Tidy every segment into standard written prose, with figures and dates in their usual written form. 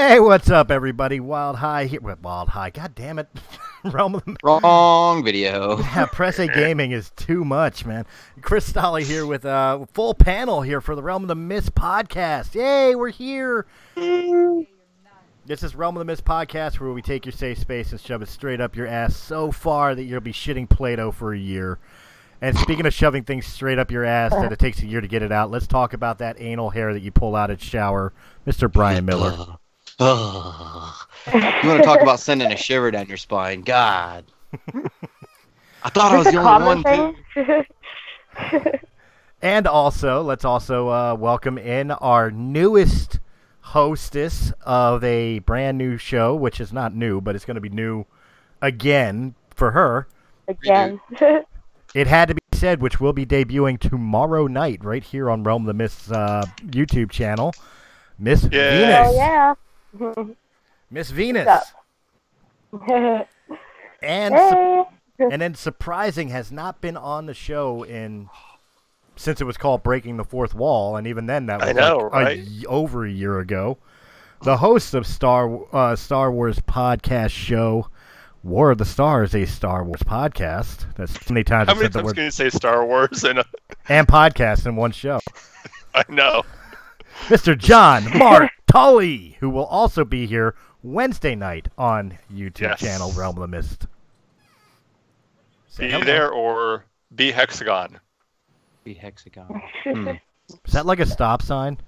Hey, what's up, everybody? Wild High here. Wild High. God damn it. Realm of the... Wrong video. Yeah, Press A Gaming is too much, man. Chris Stolle here with a full panel here for the Realm of the Mist podcast. Yay, we're here. This is Realm of the Mist podcast where we take your safe space and shove it straight up your ass so far that you'll be shitting Play-Doh for a year. And speaking of shoving things straight up your ass that it takes a year to get it out, let's talk about that anal hair that you pull out at shower, Mr. Brian Miller. You want to talk about sending a shiver down your spine? God. I thought I was the only one, too. And also, let's also welcome in our newest hostess of a brand new show, which is not new, but it's going to be new again for her. Again. It had to be said, which will be debuting tomorrow night right here on Realm of the Mist's YouTube channel. Miss Venus. Oh, yeah. Miss Venus. And then surprising has not been on the show since it was called Breaking the Fourth Wall, and even then that was over a year ago. The host of Star Wars podcast show, War of the Stars, a Star Wars podcast. That's how many times can you say Star Wars and podcast in one show? I know. Mr. John Mark Tully, who will also be here Wednesday night on YouTube channel Realm of the Mist. Be there or be Hexagon. Be Hexagon. Is that like a stop sign?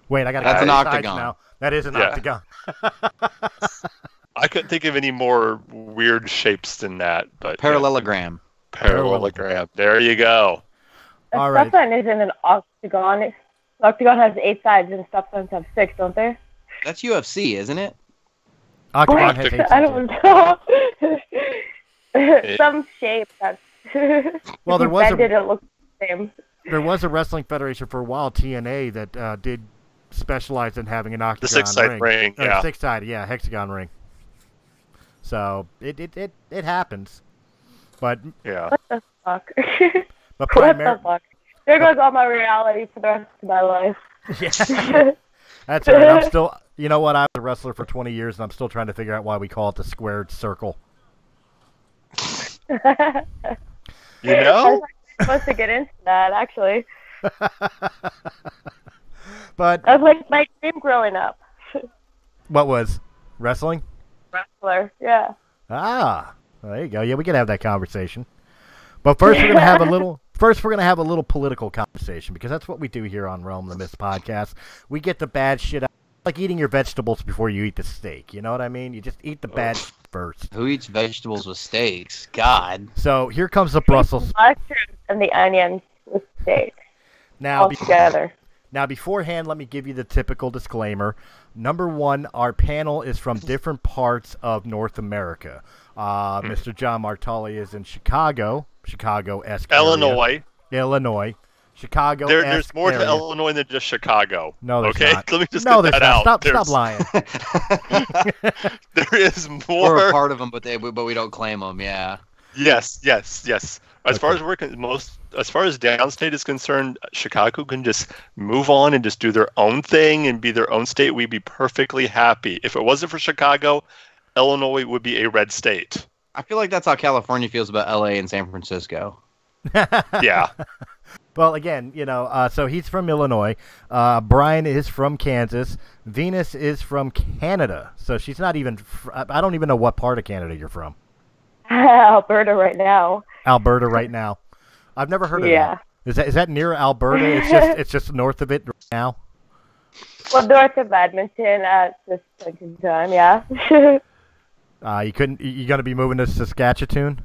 Wait, I got to. That's an octagon. Now. That is an octagon. I couldn't think of any more weird shapes than that, but parallelogram. Parallelogram. There you go. All right. Stop sign isn't an octagon. The octagon has 8 sides, and stop signs have 6, don't they? That's UFC, isn't it? Octagon has 8 sides. I don't know. Some shape that's. Well, there was didn't look the same. There was a wrestling federation for a while, TNA, that did specialize in having an octagon the 6-side ring. Yeah. 6-sided, hexagon ring. So it happens, but yeah. What the fuck? But What the fuck? There goes all my reality for the rest of my life. Yeah. That's all right. I'm still, you know what? I was a wrestler for 20 years, and I'm still trying to figure out why we call it the squared circle. You know? I was supposed to get into that, actually. But that was like my dream growing up. What was? Wrestling? Wrestler, yeah. Ah, well, there you go. Yeah, we can have that conversation. But first, we're gonna have a little. First, we're going to have a little political conversation, because that's what we do here on Realm of the Mist podcast. We get the bad shit out, like eating your vegetables before you eat the steak. You know what I mean? You just eat the bad shit first. Who eats vegetables with steaks? God. So here comes the Brussels. Mushrooms and the onions with steak. Now, together. Now, beforehand, let me give you the typical disclaimer. Number one, our panel is from different parts of North America. Mr. John Martulli is in Chicago-esque Illinois. Chicago. There's more to Illinois than just Chicago. No, there's not. Let me just get that out. Stop lying. There is more. We're a part of them, but we don't claim them. Yeah. Yes. As far as downstate is concerned, Chicago can just move on and just do their own thing and be their own state. We'd be perfectly happy. If it wasn't for Chicago, Illinois would be a red state. I feel like that's how California feels about LA and San Francisco. Yeah. Well, again, so he's from Illinois. Brian is from Kansas. Venus is from Canada. So she's not even. I don't even know what part of Canada you're from. Alberta right now. I've never heard of that. Is that near Alberta? It's just north of it right now. Well, north of Edmonton at this point in time, yeah. You gonna be moving to Saskatchewan?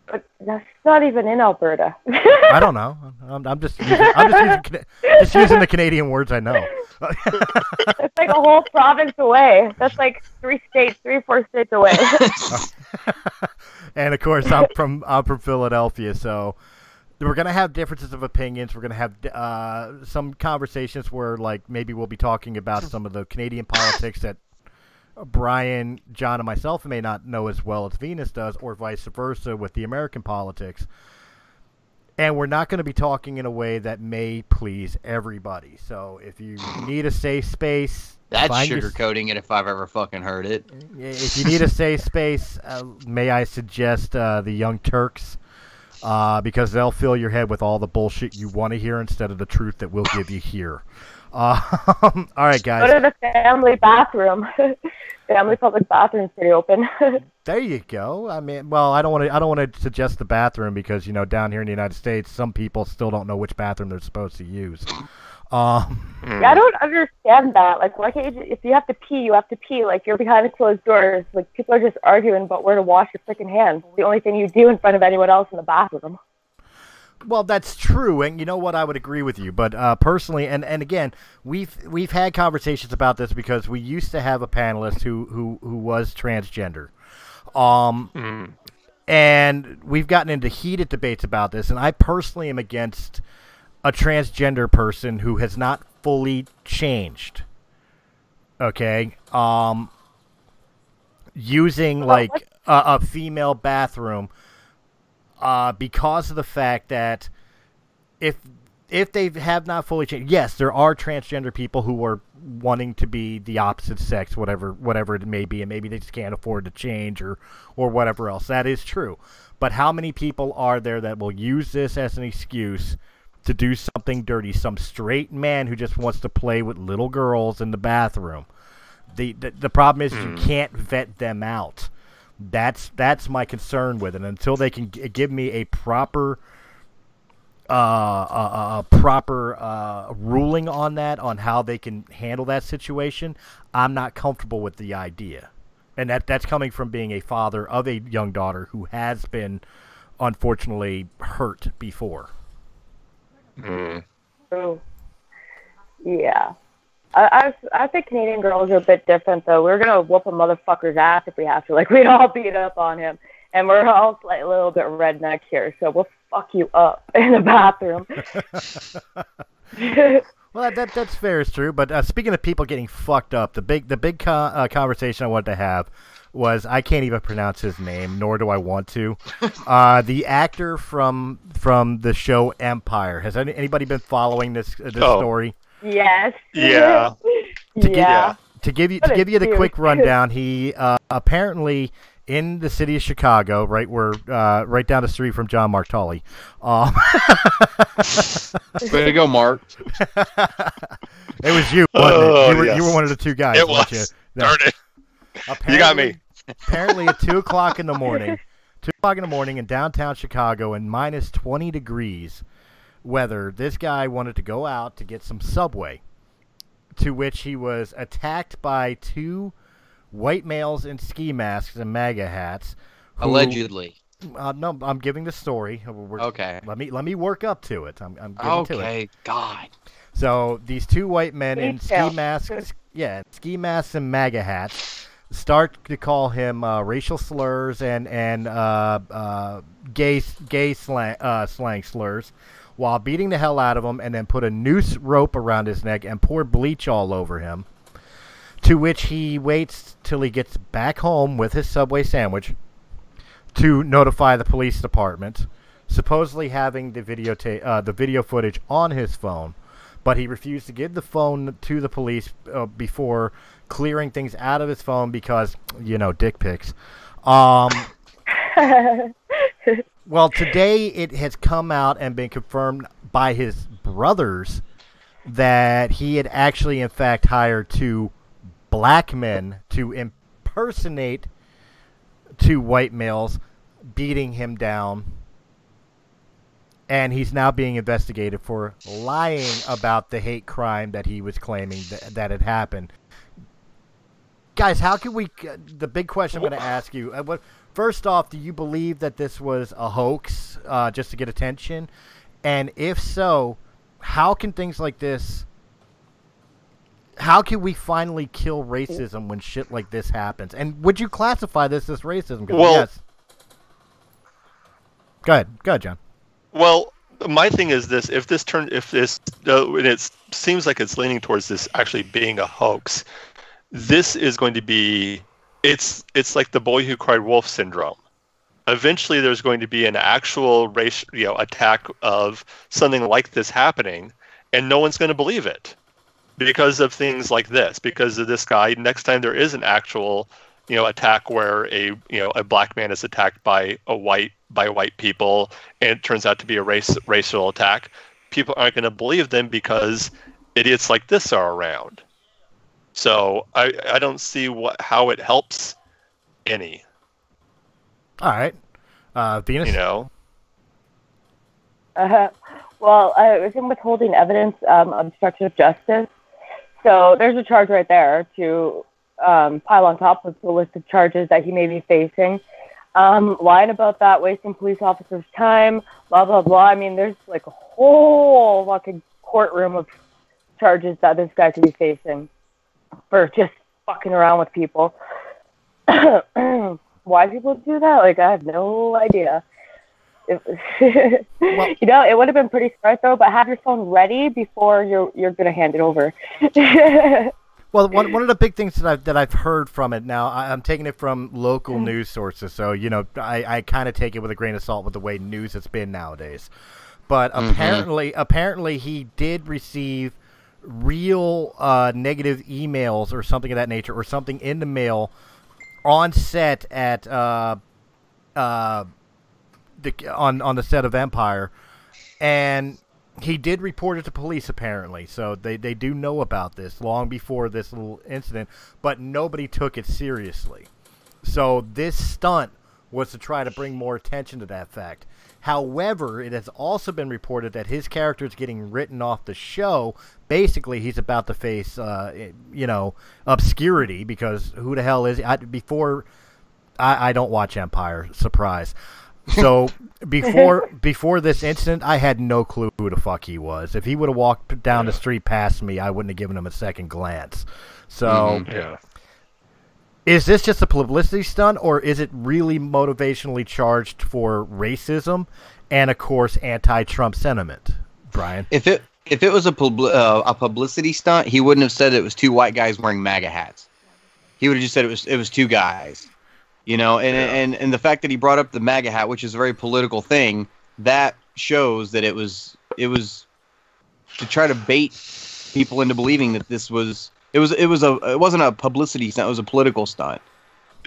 But that's not even in Alberta. I don't know. I'm just using the Canadian words I know. It's like a whole province away. That's like 3 or 4 states away. And of course, I'm from Philadelphia, so we're gonna have differences of opinions. We're gonna have some conversations where, like, maybe we'll be talking about some of the Canadian politics that Brian, John, and myself may not know as well as Venus does, or vice versa with the American politics. And we're not going to be talking in a way that may please everybody. So if you need a safe space... That's sugarcoating it if I've ever fucking heard it. If you need a safe space, may I suggest the Young Turks? Because they'll fill your head with all the bullshit you want to hear instead of the truth that we'll give you here. All right, guys. Go to the family bathroom. Family public bathroom's pretty open. There you go. I mean, well, I don't want to suggest the bathroom because down here in the United States, some people still don't know which bathroom they're supposed to use. Yeah, I don't understand that. Like, why can't you if you have to pee, you have to pee. Like, you're behind closed doors. Like, people are just arguing about where to wash your freaking hands. It's the only thing you do in front of anyone else in the bathroom. Well, that's true, and you know what? I would agree with you. But personally, and again, we've had conversations about this because we used to have a panelist who was transgender, and we've gotten into heated debates about this. And I personally am against a transgender person who has not fully changed. Okay, using like a female bathroom. Because of the fact that if they have not fully changed, yes, there are transgender people who are wanting to be the opposite sex, whatever it may be, and maybe they just can't afford to change or whatever else. That is true. But how many people are there that will use this as an excuse to do something dirty? Some straight man who just wants to play with little girls in the bathroom. The problem is you can't vet them out. That's my concern with it. Until they can give me a proper ruling on that, on how they can handle that situation, I'm not comfortable with the idea. And that's coming from being a father of a young daughter who has been, unfortunately, hurt before. Oh, yeah. I think Canadian girls are a bit different, though. We're going to whoop a motherfucker's ass if we have to. Like, we'd all beat up on him. And we're all like a little bit redneck here, so we'll fuck you up in the bathroom. Well, that's fair, it's true. But speaking of people getting fucked up, the big conversation I wanted to have was, I can't even pronounce his name, nor do I want to. The actor from the show Empire. Has anybody been following this story? Yes. Yeah. To give you the quick rundown, he apparently in the city of Chicago, right down the street from John Mark Tully. Way to go, Mark. It was you, wasn't it? You were one of the two guys. It was. Darn it. You got me. Apparently at 2 o'clock in the morning, in downtown Chicago in minus 20 degrees weather, this guy wanted to go out to get some Subway, to which he was attacked by two white males in ski masks and MAGA hats. Allegedly. No, I'm giving the story. Okay. Let me work up to it. I'm getting to it. Okay, God. So these two white men in ski masks, and MAGA hats, start to call him racial slurs and gay slang slurs, while beating the hell out of him, and then put a noose rope around his neck and pour bleach all over him. To which he waits till he gets back home with his Subway sandwich to notify the police department, supposedly having the video footage on his phone. But he refused to give the phone to the police before clearing things out of his phone because, dick pics. Well, today it has come out and been confirmed by his brothers that he had actually, in fact, hired two black men to impersonate two white males, beating him down. And he's now being investigated for lying about the hate crime that he was claiming that had happened. Guys, how can we... the big question I'm going to ask you... First off, do you believe that this was a hoax just to get attention? And if so, how can things like this... How can we finally kill racism when shit like this happens? And would you classify this as racism? Well, yes. Go ahead, John. Well, my thing is this: and it seems like it's leaning towards this actually being a hoax. This is going to be, it's like the boy who cried wolf syndrome. eventually there's going to be an actual race, attack of something like this happening, and no one's going to believe it because of things like this, because of this guy. Next time there is an actual, attack where a black man is attacked by white people, and it turns out to be a racial attack, people aren't going to believe them because idiots like this are around. So I don't see how it helps any. All right, Venus. Well, I was in withholding evidence, obstruction of justice. So there's a charge right there to pile on top of the list of charges that he may be facing. Lying about that, wasting police officers' time, blah, blah, blah. I mean, there's like a whole fucking courtroom of charges that this guy could be facing for just fucking around with people. Why people do that? Like, I have no idea. Well, it would have been pretty smart though, but have your phone ready before you're gonna hand it over. Well, one of the big things that I've heard from it now, I'm taking it from local news sources, so I kind of take it with a grain of salt with the way news has been nowadays. But apparently he did receive real negative emails or something of that nature, or something in the mail on set at on the set of Empire, and he did report it to police apparently. So they do know about this long before this little incident, but nobody took it seriously. So this stunt was to try to bring more attention to that fact. However, it has also been reported that his character is getting written off the show. Basically, he's about to face, obscurity, because who the hell is he? I don't watch Empire. Surprise. So before this incident, I had no clue who the fuck he was. If he would have walked down the street past me, I wouldn't have given him a second glance. So. Is this just a publicity stunt, or is it really motivationally charged for racism and, of course, anti-Trump sentiment, Brian? If it was a publicity stunt, he wouldn't have said it was two white guys wearing MAGA hats. He would have just said it was two guys, And the fact that he brought up the MAGA hat, which is a very political thing, that shows that it was to try to bait people into believing that this was. It wasn't a publicity stunt. It was a political stunt.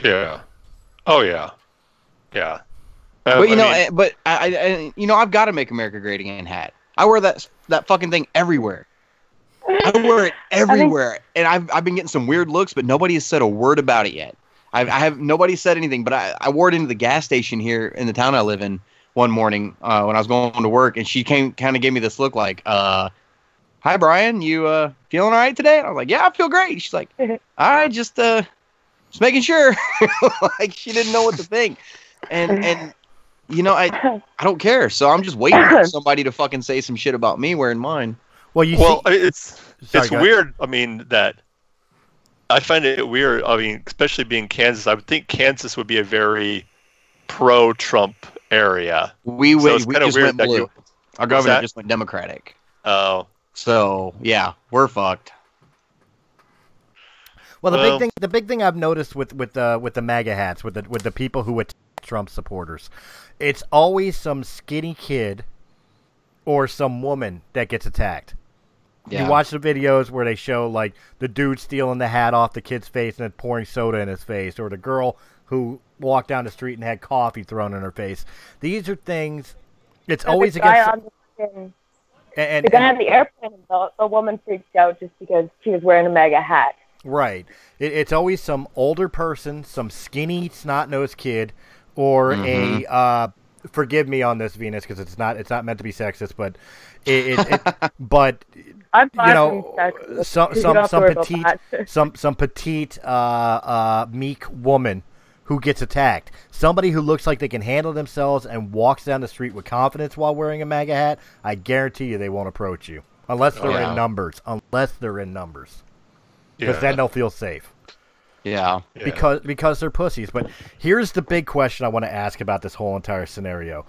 Yeah. Oh yeah. Yeah. But I've got to make America great again hat. I wear that fucking thing everywhere. I wear it everywhere, and I've been getting some weird looks, but nobody has said a word about it yet. Nobody said anything, but I wore it into the gas station here in the town I live in one morning when I was going to work, and she kind of gave me this look like, "Hi, Brian. You feeling all right today?" And I was like, "Yeah, I feel great." She's like, "All right, just making sure." Like, she didn't know what to think, and I don't care. So I'm just waiting for somebody to fucking say some shit about me wearing mine. It's weird. I mean, that I find it weird. I mean, especially being Kansas, I would think Kansas would be a very pro-Trump area. We just went blue. Our governor just went Democratic. Oh. So yeah, we're fucked. Well, the big thing I've noticed with the MAGA hats, with the people who attack Trump supporters, it's always some skinny kid or some woman that gets attacked. Yeah. You watch the videos where they show like the dude stealing the hat off the kid's face and then pouring soda in his face, or the girl who walked down the street and had coffee thrown in her face. These are things. It's always against. The guy on the airplane, the woman freaked out just because she was wearing a MAGA hat. Right. It's always some older person, some skinny, snot-nosed kid, or a forgive me on this, Venus, because it's not meant to be sexist, but but I'm some petite meek woman who gets attacked. Somebody who looks like they can handle themselves and walks down the street with confidence while wearing a MAGA hat, I guarantee you they won't approach you. Unless they're in numbers. Because then they'll feel safe. Yeah. Because they're pussies. But here's the big question I want to ask about this whole entire scenario.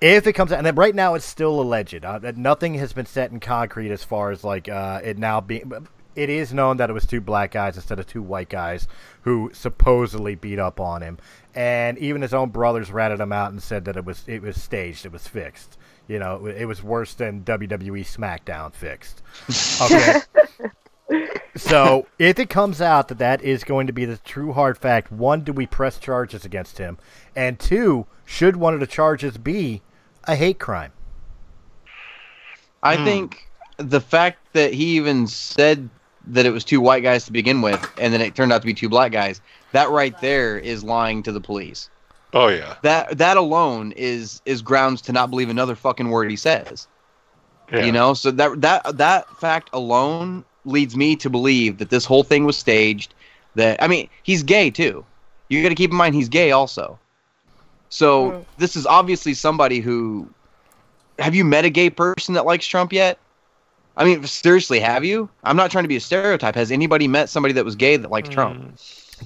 If it comes out, and then right now it's still alleged. Nothing has been set in concrete as far as like it now being. it is known that it was 2 black guys instead of 2 white guys who supposedly beat up on him. And even his own brothers ratted him out and said that it was staged, it was fixed. You know, it was worse than WWE SmackDown fixed. Okay. So, if it comes out that that is going to be the true hard fact, 1, do we press charges against him? And 2, should one of the charges be a hate crime? I think the fact that he even said that it was 2 white guys to begin with, and then it turned out to be 2 black guys, that right there is lying to the police. Oh, yeah. That alone is grounds to not believe another fucking word he says. Yeah. You know, so that fact alone leads me to believe that this whole thing was staged. That, I mean, he's gay too. You got to keep in mind he's gay also. So this is obviously somebody who. Have you met a gay person that likes Trump yet? I mean, seriously, have you? I'm not trying to be a stereotype. Has anybody met somebody that was gay that likes Trump?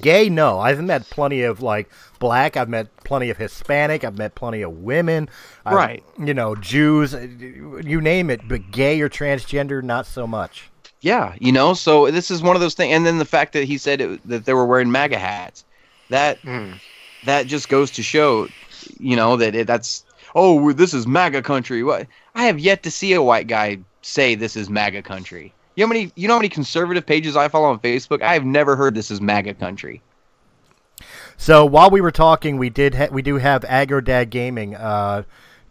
Gay, no. I've met plenty of, like, black. I've met plenty of Hispanic. I've met plenty of women. Right. You know, Jews. You name it. But gay or transgender, not so much. Yeah, you know, so this is one of those things. And then the fact that he said that they were wearing MAGA hats, that just goes to show, you know, that that's, oh, this is MAGA country. What? I have yet to see a white guy say this is MAGA country. You know how many conservative pages I follow on Facebook? I have never heard this is MAGA country. So while we were talking, we do have Agrodad Gaming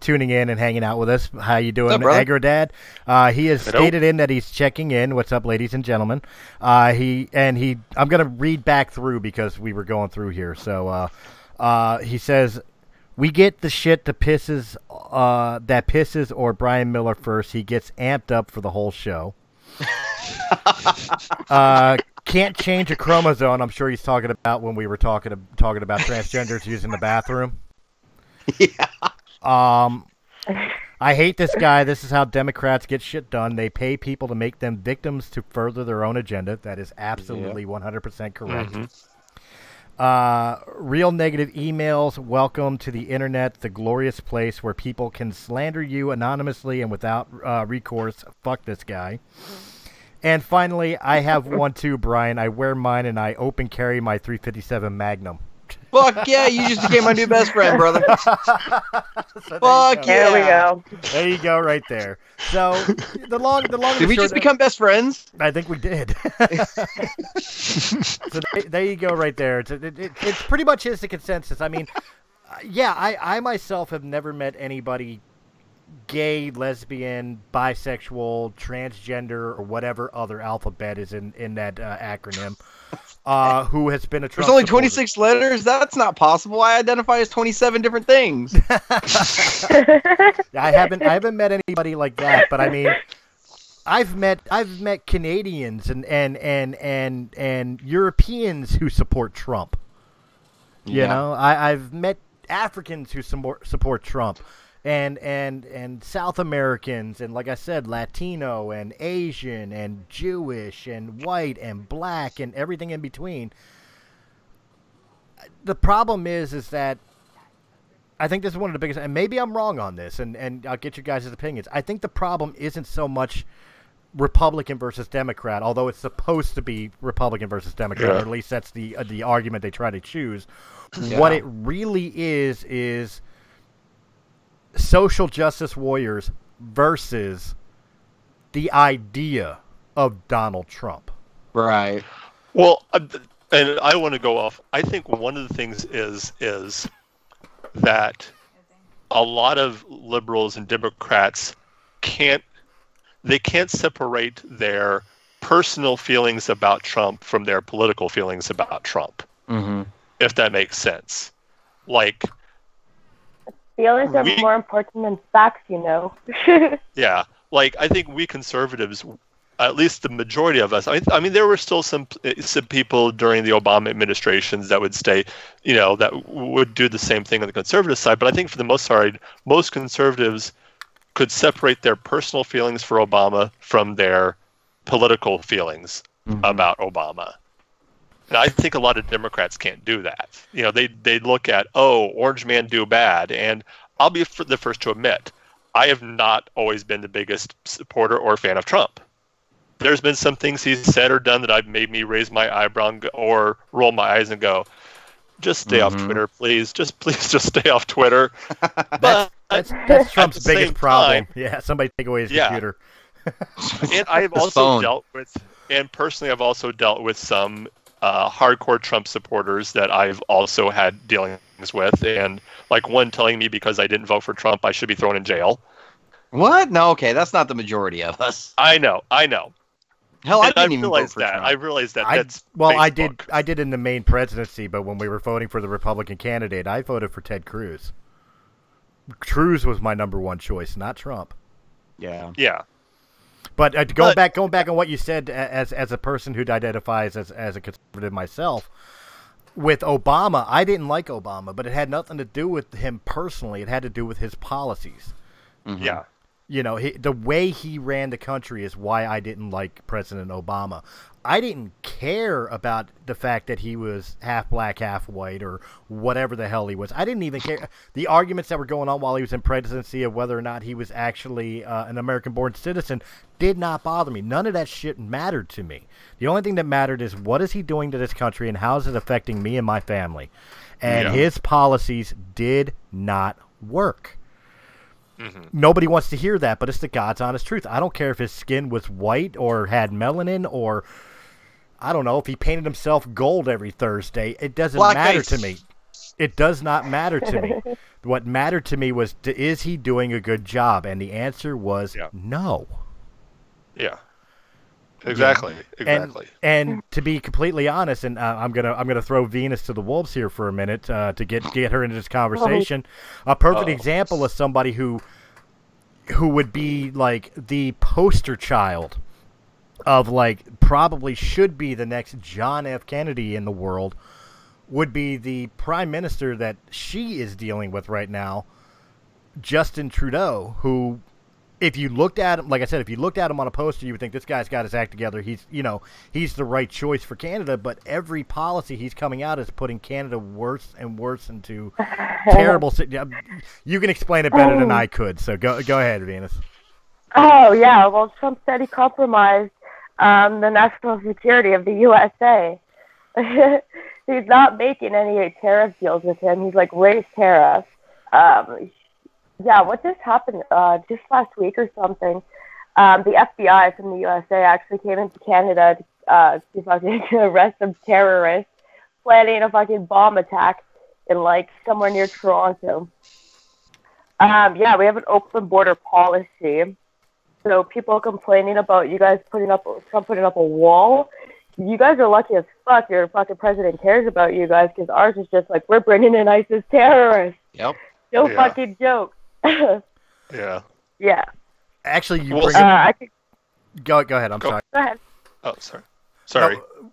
tuning in and hanging out with us. How you doing, Agrodad? He has stated in that he's checking in. What's up, ladies and gentlemen? I'm gonna read back through because we were going through here. So he says, we get the shit that pisses or Brian Miller first. He gets amped up for the whole show. Can't change a chromosome. I'm sure he's talking about when we were talking about transgenders using the bathroom. Yeah. I hate this guy. This is how Democrats get shit done. They pay people to make them victims to further their own agenda. That is absolutely 100% correct. Real negative emails. Welcome to the internet, the glorious place where people can slander you anonymously and without recourse. Fuck this guy. And finally, I have one too, Brian. I wear mine and I open carry my 357 Magnum. Fuck yeah, you just became my new best friend, brother. So Fuck yeah. There we go. There you go, right there. So the long Did we just become best friends? I think we did. So there you go, right there. It's pretty much is the consensus. I mean, yeah, I myself have never met anybody gay, lesbian, bisexual, transgender, or whatever other alphabet is in that acronym. Who has been a Trump There's only supporter. 26 letters? That's not possible. I identify as 27 different things. I haven't met anybody like that, but I mean, I've met Canadians and Europeans who support Trump. You know, I've met Africans who support Trump. And South Americans, and like I said, Latino and Asian and Jewish and white and black and everything in between. The problem is that I think this is one of the biggest, and maybe I'm wrong on this, and I'll get your guys' opinions. I think the problem isn't so much Republican versus Democrat, although it's supposed to be Republican versus Democrat, or at least that's the argument they try to choose. Yeah. What it really is social justice warriors versus the idea of Donald Trump. Right. Well, and I want to go off. I think one of the things is that a lot of liberals and Democrats can't separate their personal feelings about Trump from their political feelings about Trump. Mm-hmm. If that makes sense. Like, feelings are more important than facts, you know. Yeah, like I think we conservatives, at least the majority of us. I mean, there were still some people during the Obama administrations that would stay, you know, that would do the same thing on the conservative side. But I think for the most part, most conservatives could separate their personal feelings for Obama from their political feelings about Obama. And I think a lot of Democrats can't do that. You know, they look at, oh, orange man do bad. And I'll be the first to admit, I have not always been the biggest supporter or fan of Trump. there's been some things he's said or done that have made me raise my eyebrow or roll my eyes and go, just stay off Twitter, please. Please just stay off Twitter. That's Trump's biggest problem. Yeah, somebody take away his computer. And I've also dealt with, and personally I've also dealt with some hardcore Trump supporters that I've also had dealings with, and like one telling me because I didn't vote for Trump I should be thrown in jail. What? No, okay, that's not the majority of us. I know. Hell, I didn't even vote for Trump. I realized that. I did in the main presidency, but when we were voting for the Republican candidate, I voted for Ted Cruz. Cruz was my number one choice, not Trump. Yeah. But going back on what you said, as a person who identifies as a conservative myself, with Obama, I didn't like Obama, but it had nothing to do with him personally. It had to do with his policies. Mm-hmm. Yeah. You know, the way he ran the country is why I didn't like President Obama. I didn't care about the fact that he was half black, half white, or whatever the hell he was. I didn't even care. The arguments that were going on while he was in presidency of whether or not he was actually an American-born citizen did not bother me. None of that shit mattered to me. The only thing that mattered is what is he doing to this country and how is it affecting me and my family. And his policies did not work. Mm-hmm. Nobody wants to hear that, but it's the God's honest truth. I don't care if his skin was white or had melanin or, I don't know, if he painted himself gold every Thursday. It doesn't matter to me. It does not matter to me. What mattered to me was, is he doing a good job? And the answer was no. Yeah. Exactly. And to be completely honest, and I'm gonna throw Venus to the wolves here for a minute to get her into this conversation. A perfect example of somebody who would be like the poster child of like probably should be the next John F. Kennedy in the world would be the prime minister that she is dealing with right now, Justin Trudeau, who, if you looked at him, like I said, if you looked at him on a poster, you would think this guy's got his act together. He's the right choice for Canada, but every policy he's coming out is putting Canada worse and worse into terrible. You can explain it better than I could, so go ahead, Venus. Oh, yeah. Well, Trump said he compromised the national security of the USA. He's not making any tariff deals with him. He's like raised tariffs. Yeah, what just happened just last week or something, the FBI from the USA actually came into Canada to fucking arrest some terrorists planning a fucking bomb attack in like somewhere near Toronto. Yeah, we have an open border policy. So people complaining about you guys Trump putting up a wall. You guys are lucky as fuck your fucking president cares about you guys, because ours is just like, we're bringing in ISIS terrorists. Yep. No fucking joke. Yeah. Actually, you bring go ahead. I'm sorry. Go ahead. Oh, sorry.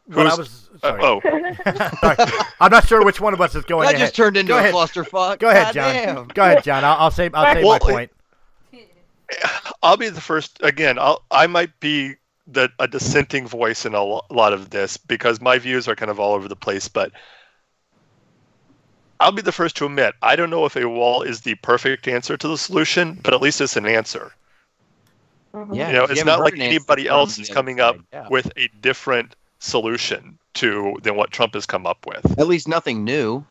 No, I was sorry. Sorry. I'm not sure which one of us is going. That just turned into a clusterfuck. Go ahead, John. Damn. Go ahead, John. I'll say my point. I'll be the first. Again, I might be a dissenting voice in a lot of this because my views are kind of all over the place, but I'll be the first to admit, I don't know if a wall is the perfect answer to the solution, but at least it's an answer. Mm-hmm. Yeah, it's not like anybody else is coming up with a different solution than what Trump has come up with. At least nothing new.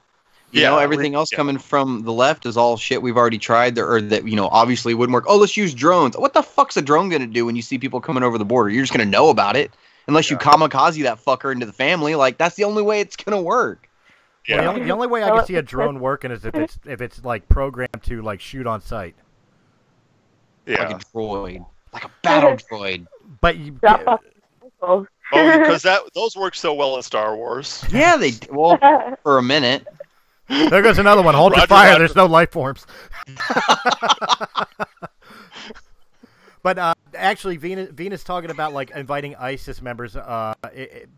You know, everything else coming from the left is all shit we've already tried or that, obviously wouldn't work. Oh, let's use drones. What the fuck's a drone going to do when you see people coming over the border? You're just going to know about it. Unless you kamikaze that fucker into the family. Like, that's the only way it's going to work. Yeah. Well, the only way I can see a drone working is if it's like programmed to like shoot on sight. Yeah. Like a droid. Like a battle droid. But you... because those work so well in Star Wars. Yeah, for a minute. There goes another one. Hold your fire. There's no life forms. But actually, Venus talking about like inviting ISIS members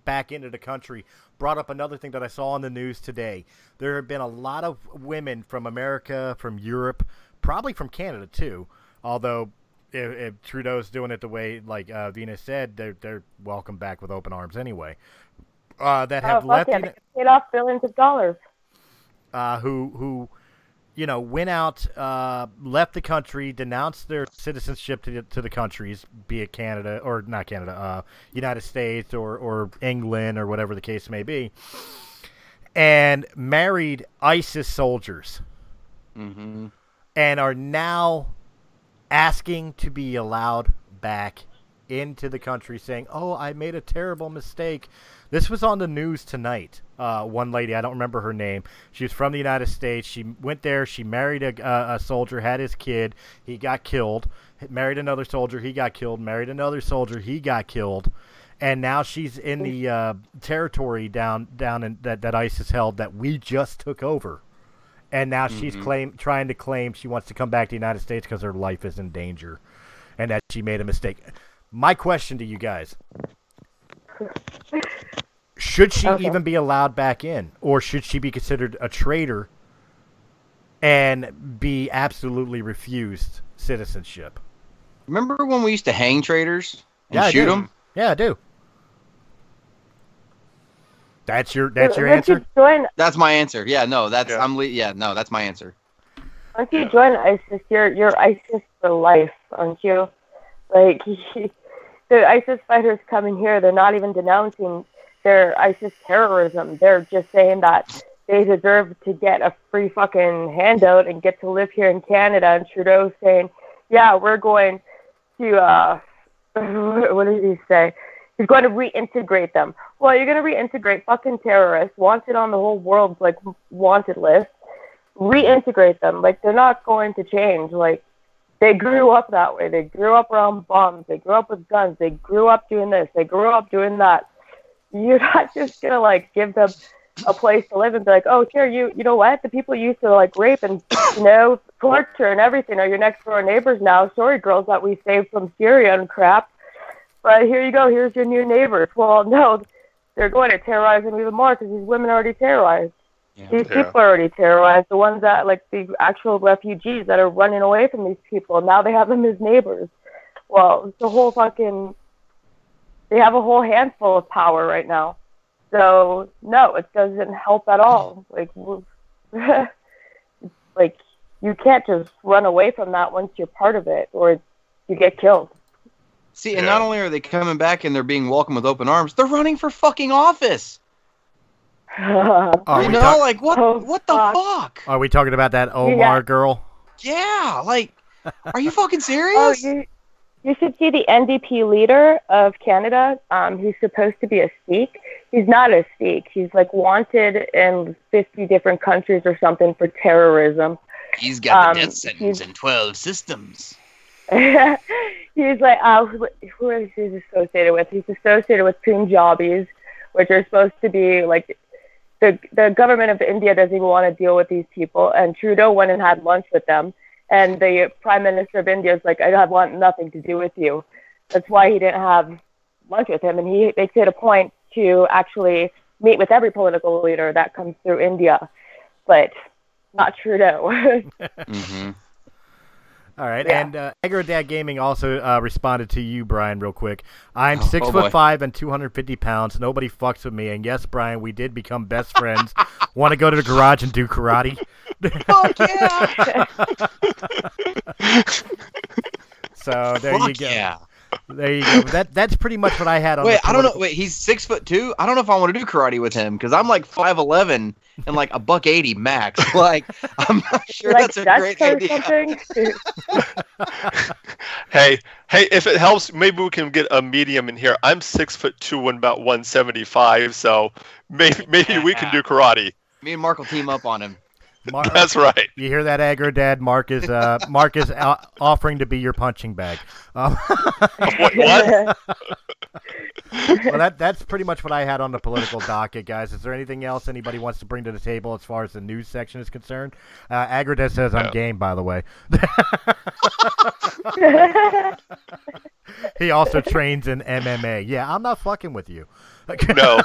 back into the country brought up another thing that I saw on the news today. There have been a lot of women from America, from Europe, probably from Canada too. Although if Trudeau's doing it the way like Venus said, they're welcome back with open arms anyway. That have left. Paid off billions of dollars. Who went out, left the country, denounced their citizenship to the countries, be it Canada or not Canada, United States or England or whatever the case may be, and married ISIS soldiers, and are now asking to be allowed back into the country, saying, "Oh, I made a terrible mistake." This was on the news tonight. One lady, I don't remember her name. She was from the United States. She went there. She married a soldier, had his kid. He got killed. Married another soldier. He got killed. Married another soldier. He got killed. And now she's in the territory down in that ISIS held that we just took over. And now she's trying to claim she wants to come back to the United States because her life is in danger and that she made a mistake. My question to you guys. Should she even be allowed back in, or should she be considered a traitor and be absolutely refused citizenship? Remember when we used to hang traitors and shoot them? Yeah, I do. That's your answer? That's my answer. Yeah, no, that's that's my answer. Once you join ISIS, you're ISIS for life, aren't you? Like the ISIS fighters coming here, they're not even denouncing their ISIS terrorism. They're just saying that they deserve to get a free fucking handout and get to live here in Canada. And Trudeau's saying, yeah, we're going to, what did he say? He's going to reintegrate them. Well, you're going to reintegrate fucking terrorists, wanted on the whole world's, like, wanted list. Reintegrate them. Like, they're not going to change. Like, they grew up that way. They grew up around bombs. They grew up with guns. They grew up doing this. They grew up doing that. You're not just going to, like, give them a place to live and be like, oh, here, you know what? The people you used to, like, rape and, torture and everything are your next-door neighbors now. Sorry, girls that we saved from Syria and crap. But here you go. Here's your new neighbors. Well, no, they're going to terrorize them even more because these women are already terrorized. Yeah. These people are already terrorized. The ones that, like, the actual refugees that are running away from these people, now they have them as neighbors. Well, it's the whole fucking... They have a whole handful of power right now. So, no, it doesn't help at all. Like, like, you can't just run away from that once you're part of it, or you get killed. See, and not only are they coming back and they're being welcomed with open arms, they're running for fucking office. What the fuck? Are we talking about that Omar girl? Yeah, like, are you fucking serious? You should see the NDP leader of Canada. He's supposed to be a Sikh. He's not a Sikh. He's, like, wanted in 50 different countries or something for terrorism. He's got the death sentence in 12 systems. He's like, who is he associated with? He's associated with Punjabis, which are supposed to be, like, the government of India doesn't even want to deal with these people. And Trudeau went and had lunch with them. And the Prime Minister of India is like, I want nothing to do with you. That's why he didn't have lunch with him. And they made a point to actually meet with every political leader that comes through India, but not Trudeau. All right, and Agrodad Gaming also responded to you, Brian, real quick. I'm 6'5" and 250 pounds. Nobody fucks with me. And yes, Brian, we did become best friends. Want to go to the garage and do karate? Fuck yeah! So there you go. Yeah. There you go. That's pretty much what I had on. Wait, I don't know. Wait, he's 6'2". I don't know if I want to do karate with him because I'm like 5'11" and like $180 max. Like, I'm not sure like that's a great idea. Hey, if it helps, maybe we can get a medium in here. I'm 6'2" and about 175, so maybe we can do karate. Me and Mark will team up on him. That's right. You hear that, Agrodad? Mark is offering to be your punching bag. What? Well, that's pretty much what I had on the political docket, guys. Is there anything else anybody wants to bring to the table as far as the news section is concerned? Agrodad says I'm game, by the way. He also trains in MMA. Yeah, I'm not fucking with you. No,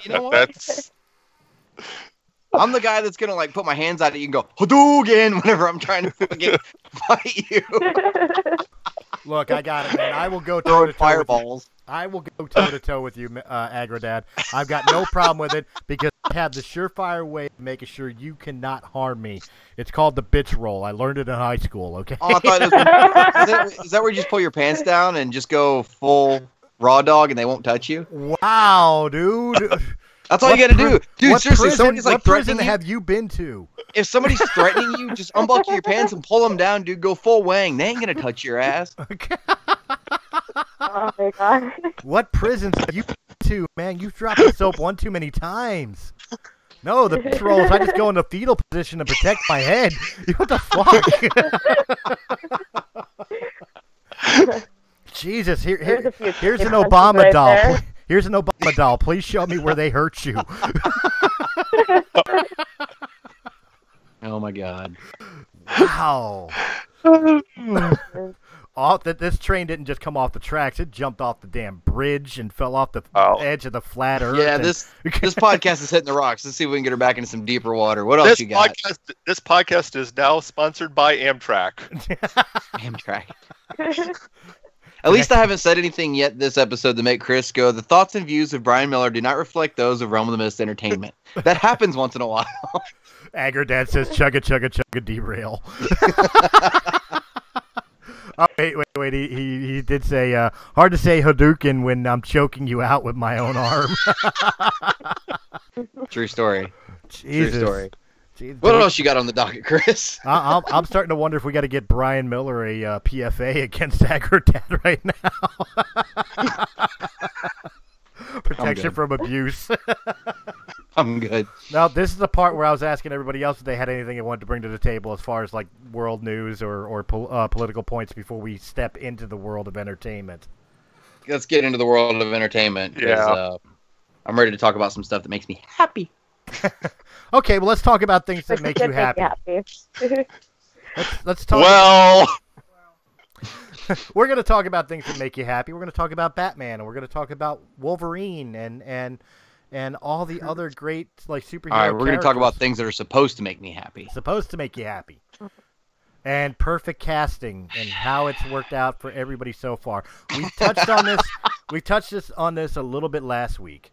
you know what? I'm the guy that's gonna like put my hands out at you and go Hadouken whenever I'm trying to fucking fight you. Look, I got it, man. I will go toe to toe fireballs. I will go toe to toe with you, Agrodad. I've got no problem with it because have the surefire way of making sure you cannot harm me. It's called the bitch roll. I learned it in high school, okay? Oh, I thought is that where you just pull your pants down and just go full raw dog and they won't touch you? Wow, dude. That's all you got to do. Dude, seriously, somebody's like what prison threatening you. have you been to? If somebody's threatening you, just unbuckle your pants and pull them down, dude. Go full wang. They ain't going to touch your ass. Okay. Oh my god. What prisons have you been to, man? You've dropped the soap one too many times. No, the bitch rolls. I just go in the fetal position to protect my head. What the fuck? Jesus, here's an Obama right doll. there. Here's an Obama doll. Please show me where they hurt you. Oh my god. Wow. This train didn't just come off the tracks. It jumped off the damn bridge and fell off the edge of the flat earth. Yeah, this podcast is hitting the rocks. Let's see if we can get her back into some deeper water. What else you got? This podcast is now sponsored by Amtrak. Amtrak. At least I haven't said anything yet this episode to make Chris go, the thoughts and views of Brian Miller do not reflect those of Realm of the Mist Entertainment. That happens once in a while. Agrodad says, chugga, chugga, chugga, derail. Oh, wait. He did say, hard to say Hadouken when I'm choking you out with my own arm. True story. Jesus. True story. Jeez, what else you got on the docket, Chris? I'm starting to wonder if we got to get Brian Miller a PFA against Agrodad right now. Protection from abuse. I'm good. Now, this is the part where I was asking everybody else if they had anything they wanted to bring to the table as far as like world news or political points before we step into the world of entertainment. Let's get into the world of entertainment. Yeah. I'm ready to talk about some stuff that makes me happy. Okay, well, let's talk about things that make you happy. Let's talk. Well, we're going to talk about things that make you happy. We're going to talk about Batman, and we're going to talk about Wolverine, and all the other great like superhero. All right, we're going to talk characters. about things that are supposed to make me happy. Supposed to make you happy. And perfect casting and how it's worked out for everybody so far. We touched on this. We touched on this a little bit last week.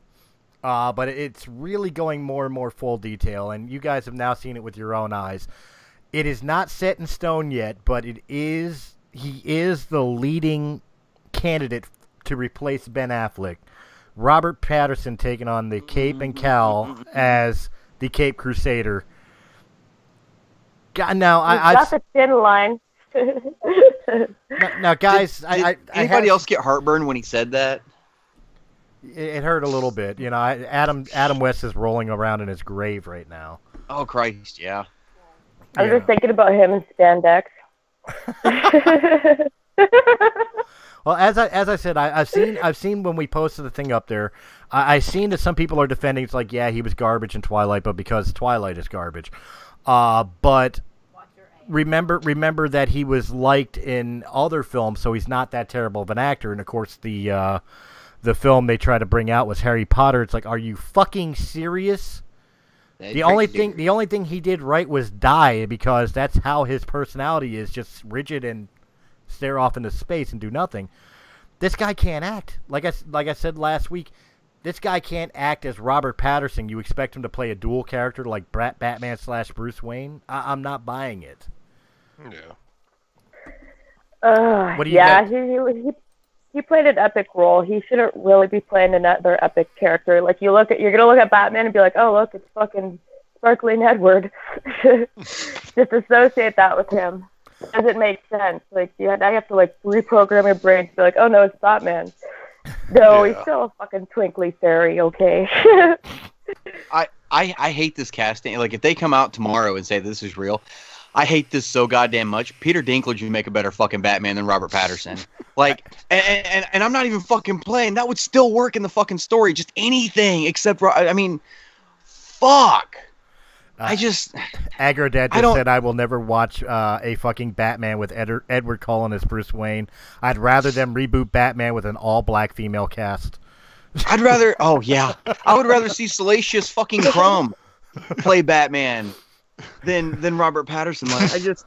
But it's really going more and more full detail, and you guys have now seen it with your own eyes. It is not set in stone yet, but he is the leading candidate to replace Ben Affleck. Robert Pattinson taking on the Cape and Cowl as the Cape Crusader. God, now I got the thin line. now guys, did anybody else get heartburn when he said that? It hurt a little bit, you know. Adam West is rolling around in his grave right now. Oh Christ, yeah. I was just thinking about him in spandex. Well, as I said, I've seen when we posted the thing up there, I've seen that some people are defending. It's like, yeah, he was garbage in Twilight, but because Twilight is garbage. But remember that he was liked in other films, so he's not that terrible of an actor. And of course, the film they tried to bring out was Harry Potter. It's like, are you fucking serious? The only thing he did right was die, because that's how his personality is, just rigid and stare off into space and do nothing. This guy can't act. Like I said last week, this guy can't act as Robert Pattinson. You expect him to play a dual character like Batman / Bruce Wayne? I'm not buying it. Yeah. What do you got? He played an epic role. He shouldn't really be playing another epic character. Like, you're gonna look at Batman and be like, oh, look, it's fucking Sparkling Edward. Just associate that with him. Doesn't make sense. Like, I have to like reprogram your brain to be like, oh no, it's Batman. No, he's still a fucking twinkly fairy. Okay. I hate this casting. Like, if they come out tomorrow and say this is real, I hate this so goddamn much. Peter Dinklage would make a better fucking Batman than Robert Pattinson. Like, and I'm not even fucking playing. That would still work in the fucking story. Just anything except, I mean, fuck. Agrodad just said, I will never watch a fucking Batman with Edward Cullen as Bruce Wayne. I'd rather them reboot Batman with an all-black female cast. I would rather see Salacious fucking Crumb play Batman than Robert Pattinson. Like,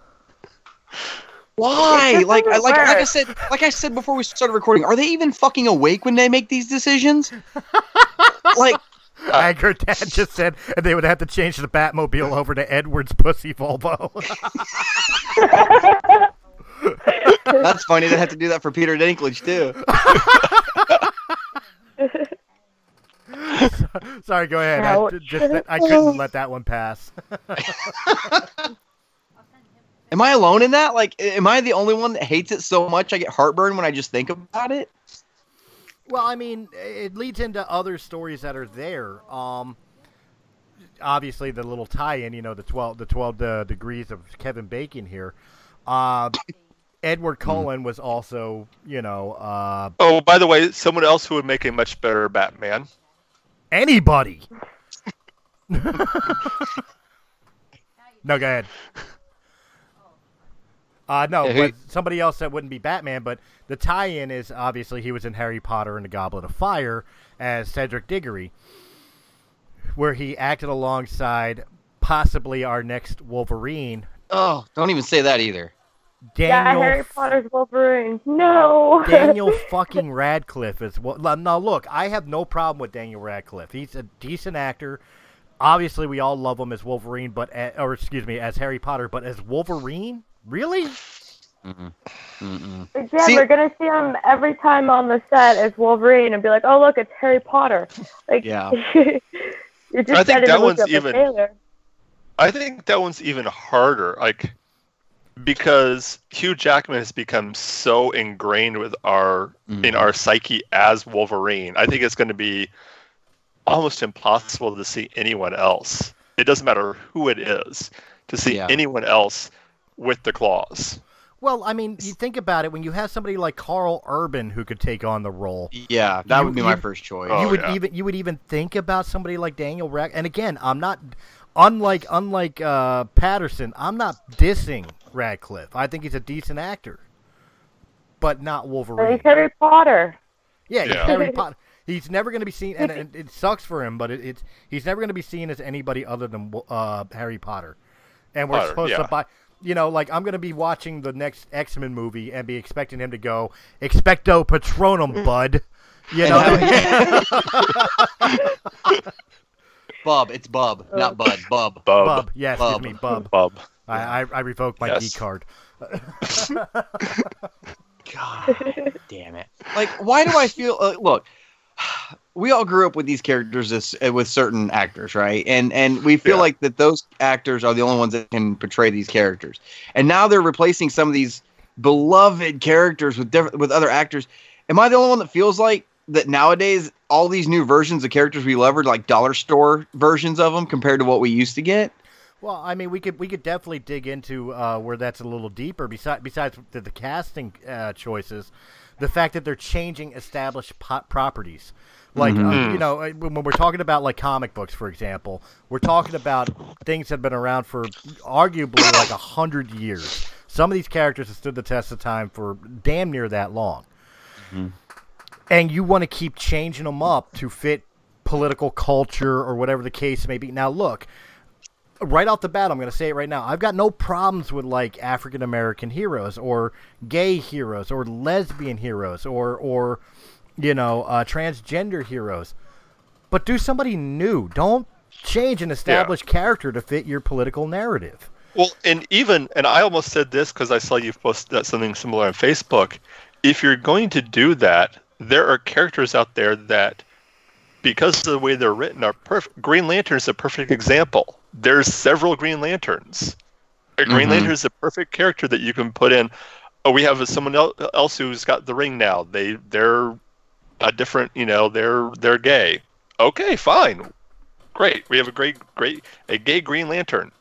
why? Like I said before we started recording, are they even fucking awake when they make these decisions? Like, Anchor Dad just said, and they would have to change the Batmobile over to Edward's pussy Volvo. That's funny. They had to do that for Peter Dinklage too. Sorry, go ahead. No. I couldn't let that one pass. Am I alone in that? Like, am I the only one that hates it so much I get heartburn when I just think about it? Well, I mean, it leads into other stories that are there. Obviously, the little tie-in, the 12 degrees of Kevin Bacon here. Edward Cullen was also, Oh, by the way, someone else who would make a much better Batman. Anybody. No, go ahead. No, but somebody else that wouldn't be Batman, but the tie-in is obviously he was in Harry Potter and the Goblet of Fire as Cedric Diggory, where he acted alongside possibly our next Wolverine. Oh, don't even say that either. Harry Potter's Wolverine. No. Daniel fucking Radcliffe is what. Now, look, I have no problem with Daniel Radcliffe. He's a decent actor. Obviously, we all love him as Wolverine, as Harry Potter, but as Wolverine? Really? Yeah, we're gonna see him every time on the set as Wolverine and be like, "Oh, look, it's Harry Potter." Like, yeah. You're just I think that one's even harder, like, because Hugh Jackman has become so ingrained with in our psyche as Wolverine. I think it's going to be almost impossible to see anyone else. It doesn't matter who it is to see anyone else with the claws. Well, I mean, you think about it, when you have somebody like Carl Urban who could take on the role. Yeah, that would be my first choice. You would even think about somebody like Daniel Radcliffe. And again, I'm not unlike Patterson, I'm not dissing Radcliffe. I think he's a decent actor. But not Wolverine. He's Harry Potter. Yeah, he's Harry Potter. He's never going to be seen, and it sucks for him, but he's never going to be seen as anybody other than Harry Potter. And we're supposed to buy... I'm going to be watching the next X-Men movie and be expecting him to go, "Expecto Patronum, bud." Bub, it's Bub, not Bud. Bub. Bub. Yes, Bub. Excuse me, Bub. Bub. I revoked my geek card. God damn it. Like, why do I feel... look, we all grew up with these characters with certain actors, right? And we feel like that those actors are the only ones that can portray these characters. And now they're replacing some of these beloved characters with other actors. Am I the only one that feels like that nowadays all these new versions of characters we love are like dollar store versions of them compared to what we used to get? Well, I mean, we could definitely dig into where that's a little deeper. Besides the casting choices, the fact that they're changing established properties, like when we're talking about like comic books, for example, we're talking about things that have been around for arguably like 100 years. Some of these characters have stood the test of time for damn near that long, and you want to keep changing them up to fit political culture or whatever the case may be. Now, look. Right off the bat, I'm going to say it right now. I've got no problems with like African American heroes or gay heroes or lesbian heroes or transgender heroes. But do somebody new. Don't change an established character to fit your political narrative. Well, and I almost said this because I saw you post something similar on Facebook. If you're going to do that, there are characters out there that, because of the way they're written, are perfect. Green Lantern is a perfect example. There's several Green Lanterns. A Green Lantern is a perfect character that you can put in. Oh, we have someone else who's got the ring now. They're a different, they're gay. Okay, fine, great. We have a gay Green Lantern.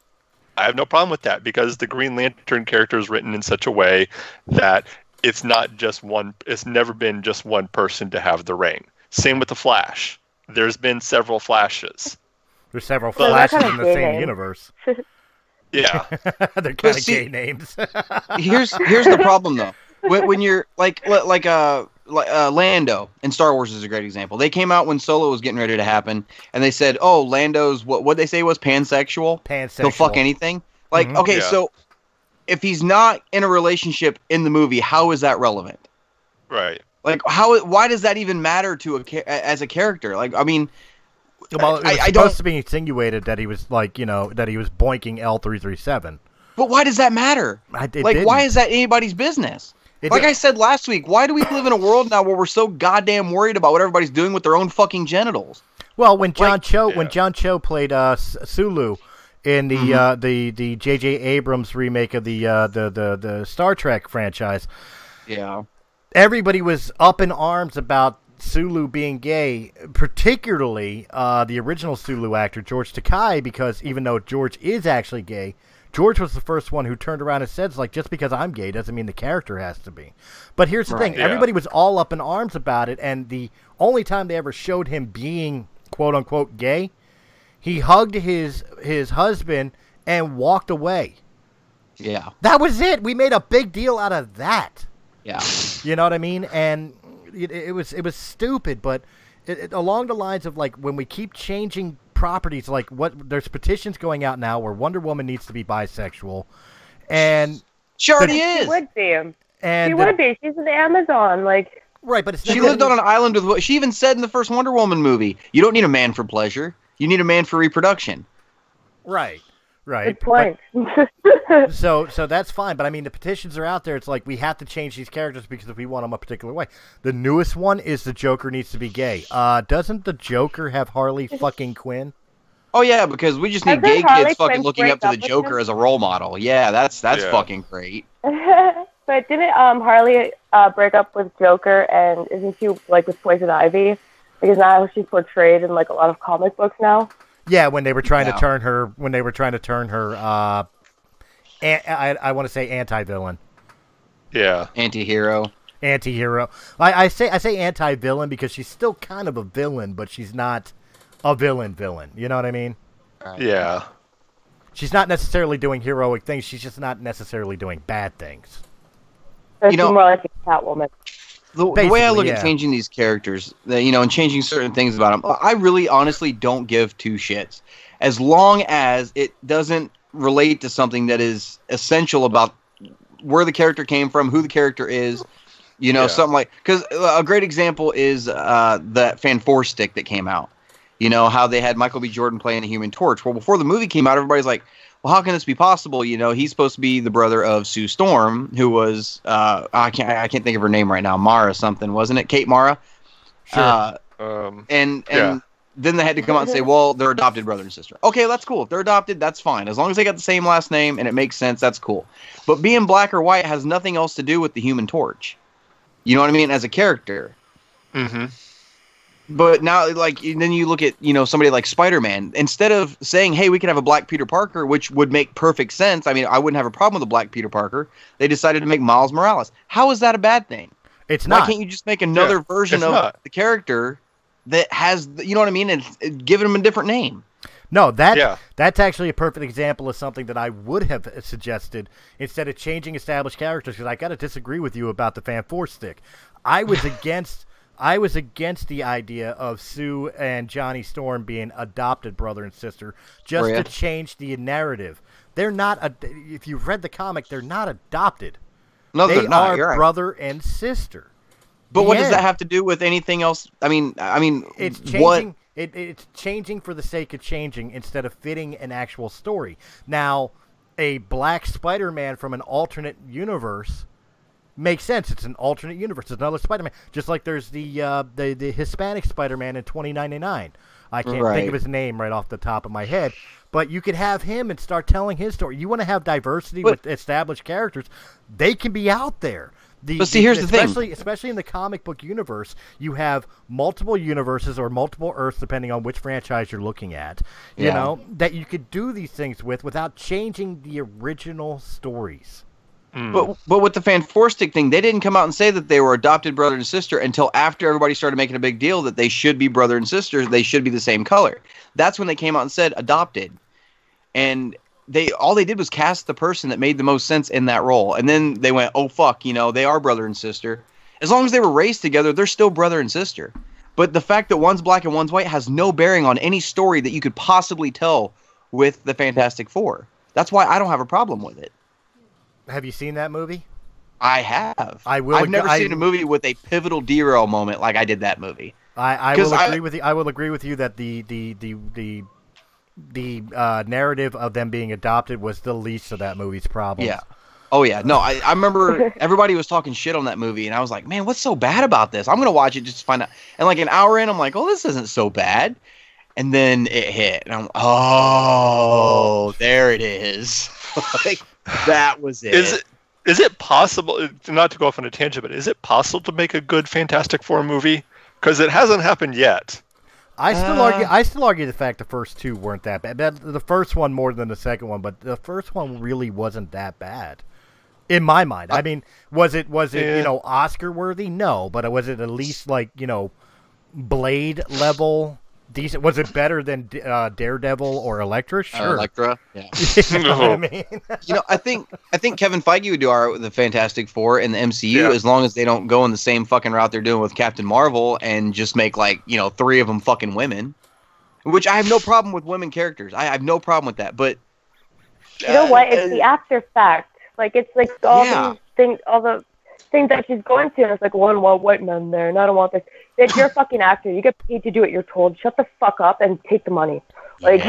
I have no problem with that because the Green Lantern character is written in such a way that it's not just one. It's never been just one person to have the ring. Same with the Flash. There's been several Flashes. There's several Flashes in the same universe. Yeah. They're kind of gay names. here's the problem, though. When you're like Lando in Star Wars is a great example. They came out when Solo was getting ready to happen, and they said, "Oh, Lando's what they say was pansexual. He'll fuck anything." Like, so if he's not in a relationship in the movie, how is that relevant? Right. Like, why does that even matter to as a character? Like, I mean, Well, it was supposed to be insinuated that he was like, that he was boinking L337. But why does that matter? Why is that anybody's business? I said last week, why do we live in a world now where we're so goddamn worried about what everybody's doing with their own fucking genitals? Well, when John Cho played Sulu in the J.J. Abrams remake of the Star Trek franchise, everybody was up in arms about Sulu being gay, particularly the original Sulu actor George Takei, because even though George is actually gay, George was the first one who turned around and said, like, just because I'm gay doesn't mean the character has to be. But here's the thing. Everybody was all up in arms about it, and the only time they ever showed him being, quote-unquote, gay, he hugged his husband and walked away. Yeah. That was it. We made a big deal out of that. Yeah. You know what I mean? And it was stupid, but along the lines of, like, when we keep changing properties, like there's petitions going out now where Wonder Woman needs to be bisexual, and she already is. She would be. And she would be. She's in the Amazon, like. Right, but she lived on an island with. She even said in the first Wonder Woman movie, "You don't need a man for pleasure. You need a man for reproduction." Right. Good point. So that's fine, but I mean the petitions are out there. It's like we have to change these characters because if we want them a particular way. The newest one is the Joker needs to be gay. Doesn't the Joker have Harley fucking Quinn? Oh yeah, because we just need gay kids fucking looking up to the Joker as a role model. Yeah, that's fucking great. But didn't Harley break up with Joker, and isn't she like with Poison Ivy? Because now she's portrayed in like a lot of comic books now. Yeah, when they were trying to turn her, I want to say anti-villain. Yeah, anti-hero. I say anti-villain because she's still kind of a villain, but she's not a villain. You know what I mean? Yeah. She's not necessarily doing heroic things. She's just not necessarily doing bad things. So she's more like a Catwoman. The way I look at changing these characters, and changing certain things about them, I really honestly don't give two shits. As long as it doesn't relate to something that is essential about where the character came from, who the character is, something like... Because a great example is the Fan 4 stick that came out. How they had Michael B. Jordan playing the Human Torch. Well, before the movie came out, everybody's like, well, how can this be possible? He's supposed to be the brother of Sue Storm, who was I can't think of her name right now. Mara something, wasn't it? Kate Mara. Sure. And then they had to come out and say, well, they're adopted brother and sister. Okay, that's cool. If they're adopted, that's fine. As long as they got the same last name and it makes sense, that's cool. But being black or white has nothing else to do with the Human Torch. You know what I mean? As a character. Mm-hmm. But now, then you look at, somebody like Spider-Man. Instead of saying, hey, we can have a black Peter Parker, which would make perfect sense. I mean, I wouldn't have a problem with a black Peter Parker. They decided to make Miles Morales. How is that a bad thing? It's not. Why can't you just make another version of the character that has, you know what I mean, and give him a different name? No, that's actually a perfect example of something that I would have suggested instead of changing established characters, because I got to disagree with you about the Fan 4 stick. I was against the idea of Sue and Johnny Storm being adopted brother and sister just to change the narrative. They're not. If you've read the comic, they're not adopted. No, they they're not. are You're right. Brother and sister. But what does that have to do with anything else? I mean, it's changing. It's changing for the sake of changing instead of fitting an actual story. Now, a black Spider-Man from an alternate universe makes sense. It's an alternate universe. It's another Spider-Man. Just like there's the Hispanic Spider-Man in 2099. I can't think of his name right off the top of my head. But you could have him and start telling his story. You want to have diversity with established characters. They can be out there. But see, here's the thing. Especially in the comic book universe, you have multiple universes or multiple Earths, depending on which franchise you're looking at, you know, that you could do these things without changing the original stories. But with the Fan 4 stick thing, they didn't come out and say that they were adopted brother and sister until after everybody started making a big deal that they should be brother and sister. They should be the same color. That's when they came out and said adopted. And all they did was cast the person that made the most sense in that role. And then they went, oh, fuck, they are brother and sister. As long as they were raised together, they're still brother and sister. But the fact that one's black and one's white has no bearing on any story that you could possibly tell with the Fantastic Four. That's why I don't have a problem with it. Have you seen that movie? I have. I've never seen a movie with a pivotal derail moment like I did that movie. I will agree with you. I will agree with you that the narrative of them being adopted was the least of that movie's problems. Yeah. Oh yeah. No, I remember everybody was talking shit on that movie, and I was like, man, what's so bad about this? I'm gonna watch it just to find out. And like an hour in, I'm like, oh, this isn't so bad. And then it hit, and I'm, oh, there it is. Like, that was it. Is it possible, not to go off on a tangent, but is it possible to make a good Fantastic Four movie? Because it hasn't happened yet. I still argue the fact the first two weren't that bad. The first one more than the second one, but the first one really wasn't that bad, in my mind. I mean, was it Oscar worthy? No, but was it at least like Blade level decent? Was it better than Daredevil or Elektra? Sure, Elektra. Yeah. You know what I mean? I think Kevin Feige would do all right with the Fantastic Four in the MCU as long as they don't go in the same fucking route they're doing with Captain Marvel and just make 3 of them fucking women. Which I have no problem with women characters. I have no problem with that. But you know what? It's the after fact. Like it's like all the things that she's going to, and it's like, well, I don't want white men there, and I don't want this. Bitch, you're a fucking actor. You get paid to do what you're told. Shut the fuck up and take the money. Like,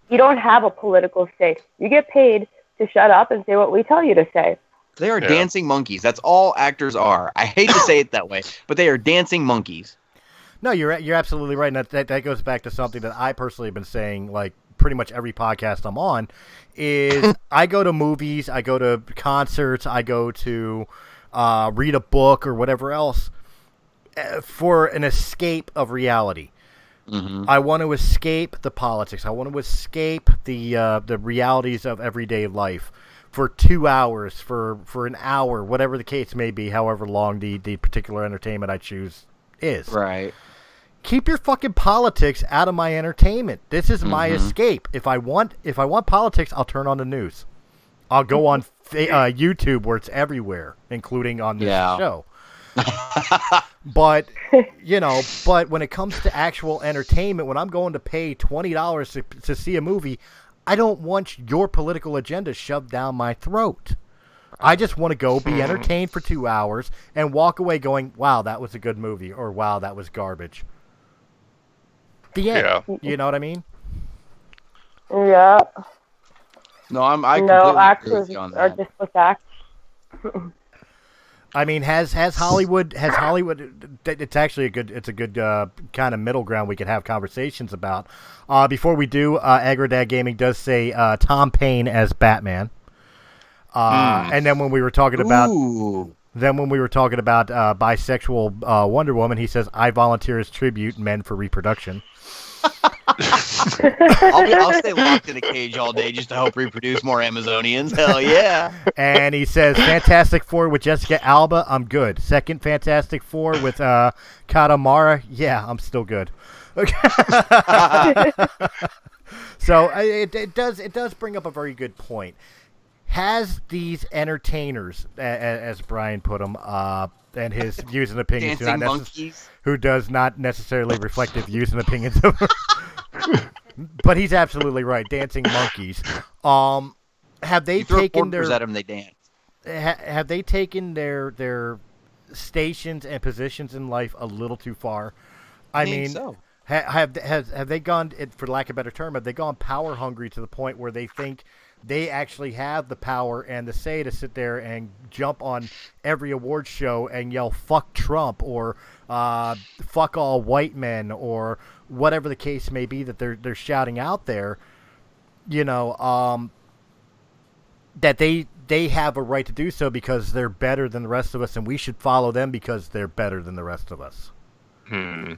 you don't have a political say. You get paid to shut up and say what we tell you to say. They are dancing monkeys. That's all actors are. I hate to say it that way, but they are dancing monkeys. No, you're absolutely right. And that goes back to something that I personally have been saying, like, pretty much every podcast I'm on, is I go to movies, I go to concerts, I go to read a book or whatever else for an escape of reality. Mm-hmm. I want to escape the politics. I want to escape the realities of everyday life for 2 hours, for an hour, whatever the case may be, however long the particular entertainment I choose is. Right. Keep your fucking politics out of my entertainment. This is my escape. If I want politics, I'll turn on the news. I'll go on YouTube where it's everywhere, including on this show. But when it comes to actual entertainment, when I'm going to pay $20 to see a movie, I don't want your political agenda shoved down my throat. I just want to go be entertained for 2 hours and walk away going, wow, that was a good movie, or wow, that was garbage. The end. Yeah. You know what I mean? Yeah. No, I no, actors are just with acts. I mean, has Hollywood it's actually a good kind of middle ground we could have conversations about. Before we do, Agrodad Gaming does say Tom Paine as Batman. And then when we were talking about bisexual Wonder Woman, he says, I volunteer as tribute men for reproduction. I'll stay locked in a cage all day just to help reproduce more Amazonians. Hell yeah. And he says, Fantastic Four with Jessica Alba, I'm good. Second Fantastic Four with Katamara, yeah, I'm still good. Okay. So it does bring up a very good point. Has these entertainers, as Brian put them, and his views and opinions, who does not necessarily reflect the views and opinions of but he's absolutely right. Dancing monkeys. Have they taken their at them, they dance. Have they taken their stations and positions in life a little too far? I mean, so. Have they gone, for lack of a better term, have they gone power hungry to the point where they think they actually have the power and the say to sit there and jump on every award show and yell "fuck Trump" or "fuck all white men" or whatever the case may be that they're shouting out there? That they have a right to do so because they're better than the rest of us, and we should follow them because they're better than the rest of us.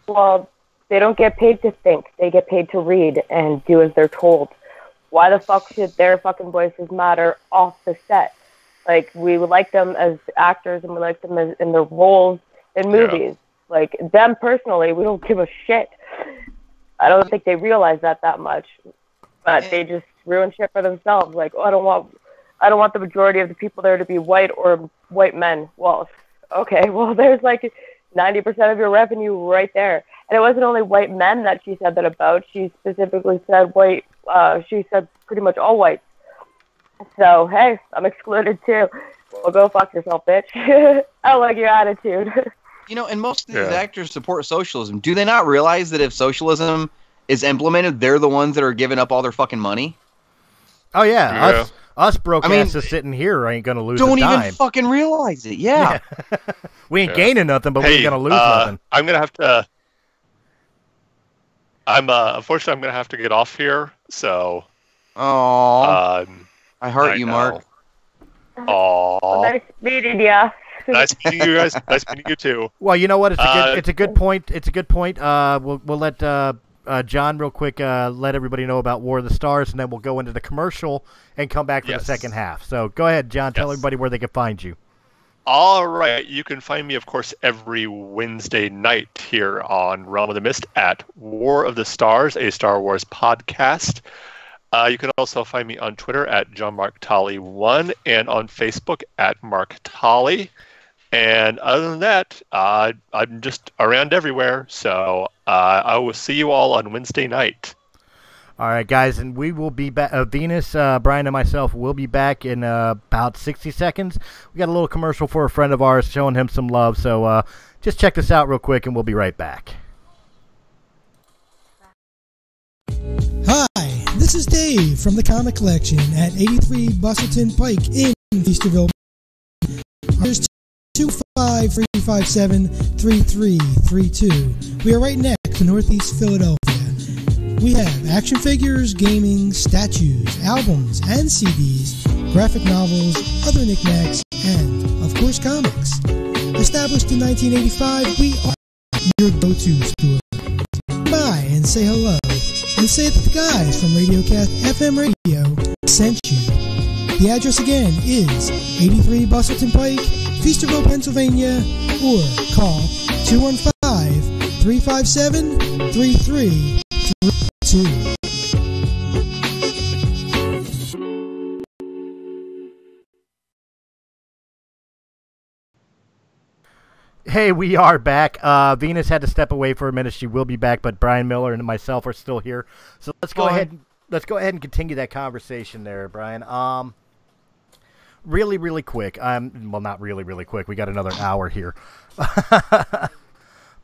Well, they don't get paid to think; they get paid to read and do as they're told. Why the fuck should their fucking voices matter off the set? Like, we would like them as actors and we like them in their roles in movies. Yeah. Like, them personally, we don't give a shit. I don't think they realize that much. But they just ruin shit for themselves. Like, I don't want the majority of the people there to be white or white men. Well, okay, well, there's like 90% of your revenue right there. And it wasn't only white men that she said that about. She specifically said white. She said pretty much all whites. So, hey, I'm excluded too. Well, go fuck yourself, bitch. I don't like your attitude. You know, and most of these actors support socialism. Do they not realize that if socialism is implemented, they're the ones that are giving up all their fucking money? Oh yeah. Us broke asses sitting here ain't gonna lose a dime. Don't even fucking realize it. Yeah. We ain't gaining nothing, but we're gonna lose nothing. I'm gonna have to. Unfortunately, I'm gonna have to get off here. So. Oh. I heart you, Mark. Oh. Nice meeting ya. Nice meeting you guys. Nice meeting you too. Well, you know what? It's a good point. It's a good point. We'll let John real quick let everybody know about War of the Stars, and then we'll go into the commercial and come back for the second half. So go ahead, John. Tell everybody where they can find you. All right. You can find me, of course, every Wednesday night here on Realm of the Mist at War of the Stars, a Star Wars podcast. You can also find me on Twitter at JohnMarkTolly1 and on Facebook at Mark Tolley. And other than that, I'm just around everywhere. So I will see you all on Wednesday night. All right, guys, and we will be back. Venus, Brian, and myself will be back in about 60 seconds. We got a little commercial for a friend of ours, showing him some love. So just check this out real quick, and we'll be right back. Hi, this is Dave from the Comic Collection at 83 Bustleton Pike in Easterville. Here's 25357-3332. We are right next to Northeast Philadelphia. We have action figures, gaming, statues, albums, and CDs, graphic novels, other knickknacks, and, of course, comics. Established in 1985, we are your go-to store. Come by and say hello, and say that the guys from RadioCast FM Radio sent you. The address again is 83 Bustleton Pike, Feasterville, Pennsylvania, or call 215-357-3332. Hey, we are back. Venus had to step away for a minute. She will be back, but Brian Miller and myself are still here. So let's go ahead and continue that conversation there, Brian. Really quick. Well, not really quick. We got another hour here.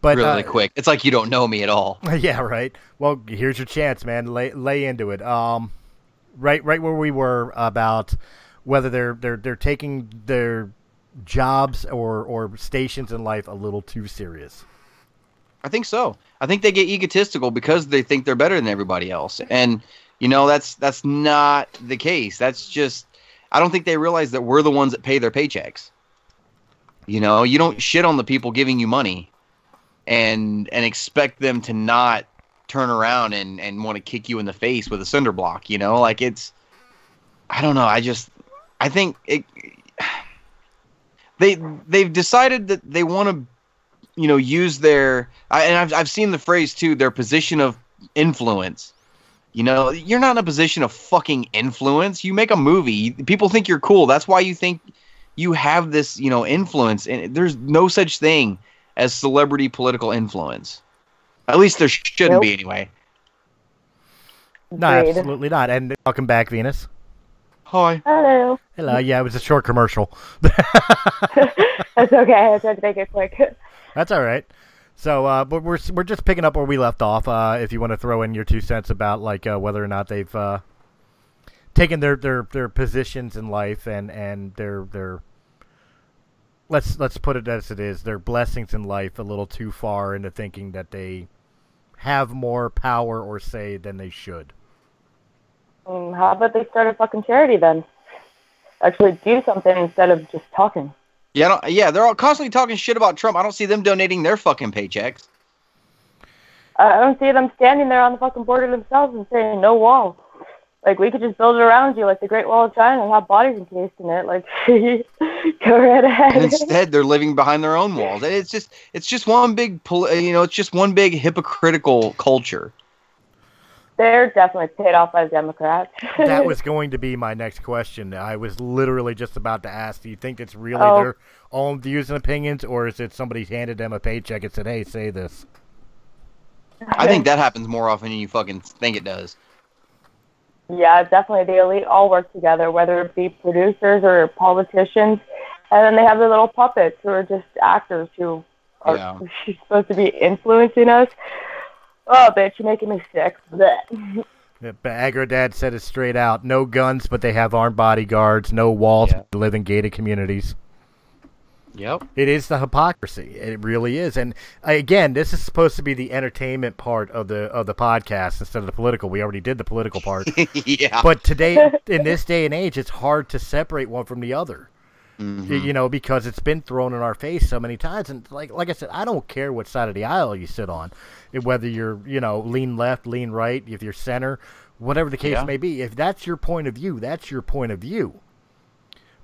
But really quick. It's like you don't know me at all. Yeah, right. Well, here's your chance, man. Lay into it. Right where we were about whether they're taking their jobs or stations in life a little too serious. I think so. I think they get egotistical because they think they're better than everybody else. And, you know, that's not the case. That's just, I don't think they realize that we're the ones that pay their paychecks. You know, you don't shit on the people giving you money and expect them to not turn around and want to kick you in the face with a cinder block, you know? Like, it's, I don't know. I think they've decided that they want to, you know, use their, and I've seen the phrase too, their position of influence. You know, you're not in a position of fucking influence. You make a movie. People think you're cool. That's why you think you have this, you know, influence. And there's no such thing as celebrity political influence. At least there shouldn't be anyway. No, absolutely not. And welcome back, Venus. Hi. Hello. Hello. Yeah, it was a short commercial. That's okay. I tried to make it quick. That's all right. So, but we're just picking up where we left off. If you want to throw in your 2 cents about like whether or not they've taken their positions in life and their let's put it as it is, their blessings in life a little too far into thinking that they have more power or say than they should. How about they start a fucking charity then? Actually do something instead of just talking. Yeah, they're all constantly talking shit about Trump. I don't see them donating their fucking paychecks. I don't see them standing there on the fucking border themselves and saying, no wall. Like, we could just build it around you like the Great Wall of China and have bodies encased in it. Like, go right ahead. And instead, they're living behind their own walls. It's just one big, it's just one big hypocritical culture. They're definitely paid off by the Democrats. That was going to be my next question. I was literally just about to ask, do you think it's really their own views and opinions, or is it somebody handed them a paycheck and said, hey, say this? I think that happens more often than you fucking think it does. Yeah, definitely. The elite all work together, whether it be producers or politicians. And then they have their little puppets who are just actors who She's supposed to be influencing us. Oh, bitch, you're making me sick. Blech. Yeah, Agrodad said it straight out. No guns, but they have armed bodyguards. No walls, but they live in gated communities. Yep. It is the hypocrisy. It really is. And again, this is supposed to be the entertainment part of the podcast instead of the political. We already did the political part. Yeah. But today, in this day and age, it's hard to separate one from the other. Mm-hmm. You know, because it's been thrown in our face so many times. And like I said, I don't care what side of the aisle you sit on, whether you're, lean left, lean right, if you're center, whatever the case may be. If that's your point of view, that's your point of view.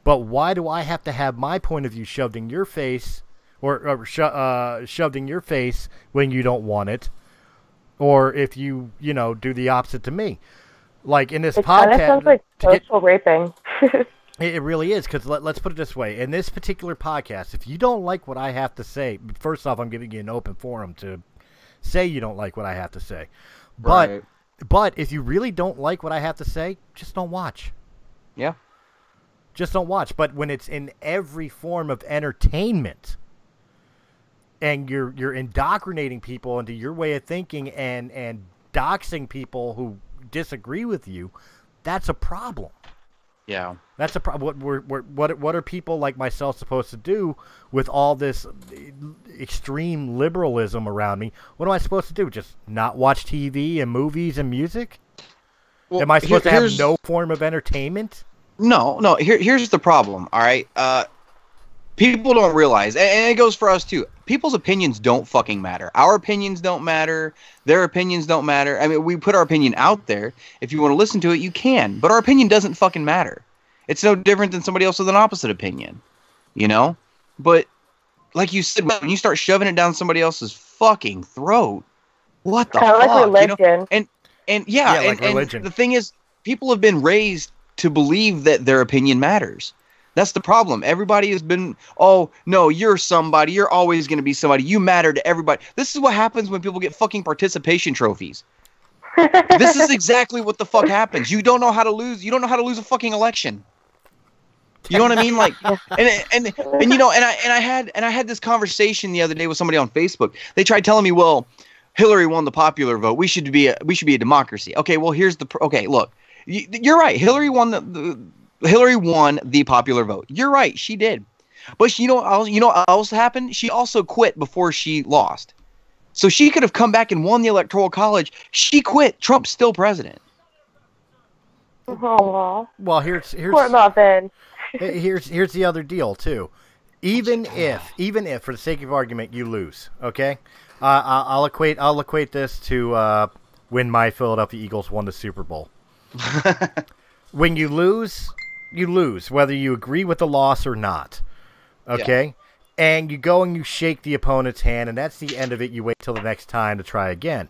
But why do I have to have my point of view shoved in your face, or shoved in your face when you don't want it, or if you do the opposite to me? Like in this podcast, it sounds like social raping. It really is, because let's put it this way: in this particular podcast, if you don't like what I have to say, first off, I'm giving you an open forum to say you don't like what I have to say. But if you really don't like what I have to say, just don't watch. Yeah. Just don't watch. But when it's in every form of entertainment, and you're indoctrinating people into your way of thinking and doxing people who disagree with you, that's a problem. Yeah. That's a problem. What are people like myself supposed to do with all this extreme liberalism around me? What am I supposed to do? Just not watch TV and movies and music? Well, am I supposed to have no form of entertainment? No. Here's the problem. All right. People don't realize, and it goes for us too. People's opinions don't fucking matter. Our opinions don't matter. Their opinions don't matter. I mean, we put our opinion out there. If you want to listen to it, you can. But our opinion doesn't fucking matter. It's no different than somebody else with an opposite opinion. But like you said, when you start shoving it down somebody else's fucking throat, what the fuck? Like religion. And religion. The thing is, people have been raised to believe that their opinion matters. That's the problem. Everybody has been, oh, no, you're somebody. You're always going to be somebody. You matter to everybody. This is what happens when people get fucking participation trophies. This is exactly what the fuck happens. You don't know how to lose. You don't know how to lose a fucking election. You know what I mean? Like, and I had this conversation the other day with somebody on Facebook. They tried telling me, well, Hillary won the popular vote. We should be a democracy. Okay, well, okay, look, you're right. Hillary won the popular vote. You're right, she did. But you know what else happened? She also quit before she lost. So she could have come back and won the Electoral College. She quit. Trump's still president. Oh, well, here's poor muffin. Here's the other deal too. Even if for the sake of argument you lose, okay? I'll equate this to when my Philadelphia Eagles won the Super Bowl. When you lose, whether you agree with the loss or not. Okay? Yeah. And you go and you shake the opponent's hand, and that's the end of it. You wait till the next time to try again.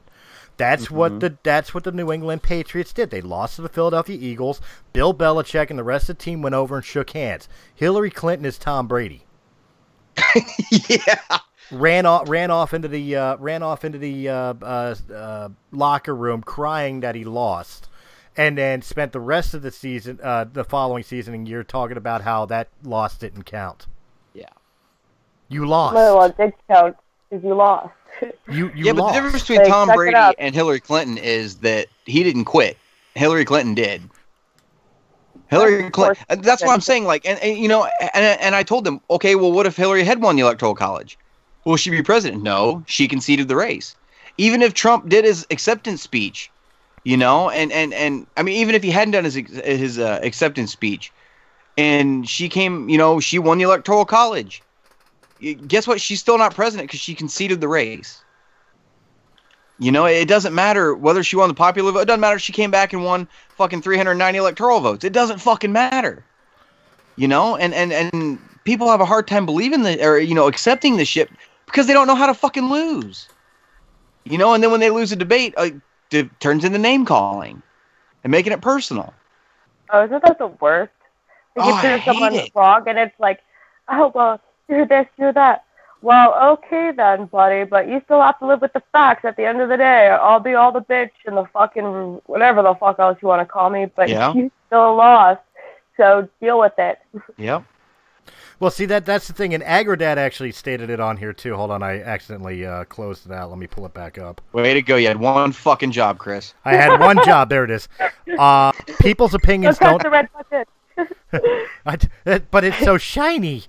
That's what the New England Patriots did. They lost to the Philadelphia Eagles. Bill Belichick and the rest of the team went over and shook hands. Hillary Clinton is Tom Brady. Yeah. Ran off into the locker room crying that he lost. And then spent the rest of the season, the following season and year, talking about how that loss didn't count. Yeah. You lost. Well, it did count because you lost. You lost. But the difference between Tom Brady and Hillary Clinton is that he didn't quit. Hillary Clinton did. Hillary Clinton. That's what I'm saying. Like, and I told them, okay, well, what if Hillary had won the Electoral College? Will she be president? No, she conceded the race. Even if Trump did his acceptance speech. And I mean, even if he hadn't done his acceptance speech, and she came, she won the Electoral College. Guess what? She's still not president because she conceded the race. It doesn't matter whether she won the popular vote. It doesn't matter if she came back and won fucking 390 electoral votes. It doesn't fucking matter. And people have a hard time believing accepting this shit because they don't know how to fucking lose. And then when they lose a debate, it turns into name calling and making it personal. Oh, isn't that the worst? Like you prove someone wrong and it's like, oh, well, do this, do that. Well, okay then, buddy, but you still have to live with the facts at the end of the day. I'll be all the bitch and the fucking whatever the fuck else you want to call me, but you still lost, so deal with it. Yep. Well, see, that's the thing, and Agrodad actually stated it on here, too. Hold on, I accidentally closed it out. Let me pull it back up. Way to go. You had one fucking job, Chris. I had one job. There it is. People's opinions don't... the red button. But it's so shiny.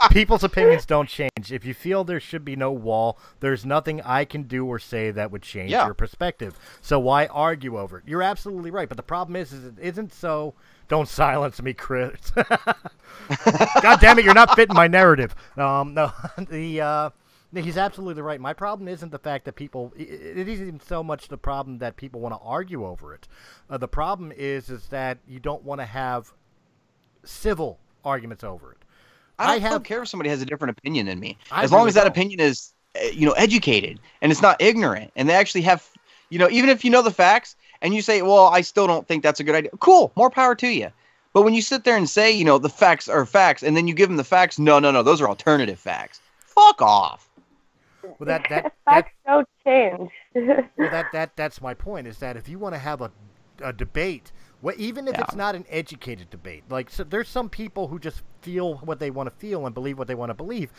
People's opinions don't change. If you feel there should be no wall, there's nothing I can do or say that would change your perspective. So why argue over it? You're absolutely right. But the problem is it isn't so... Don't silence me, Chris. God damn it, you're not fitting my narrative. No, he's absolutely right. My problem isn't the fact that people... It isn't even so much the problem that people want to argue over it. The problem is that you don't want to have civil arguments over it. I don't care if somebody has a different opinion than me. As really long as that opinion is, educated and it's not ignorant, and they actually have, even if you know the facts and you say, well, I still don't think that's a good idea. Cool, more power to you. But when you sit there and say, the facts are facts, and then you give them the facts, no, those are alternative facts. Fuck off. Well, facts don't change. Well, that's my point. Is that if you want to have a debate, even if it's not an educated debate, there's some people who just feel what they want to feel and believe what they want to believe.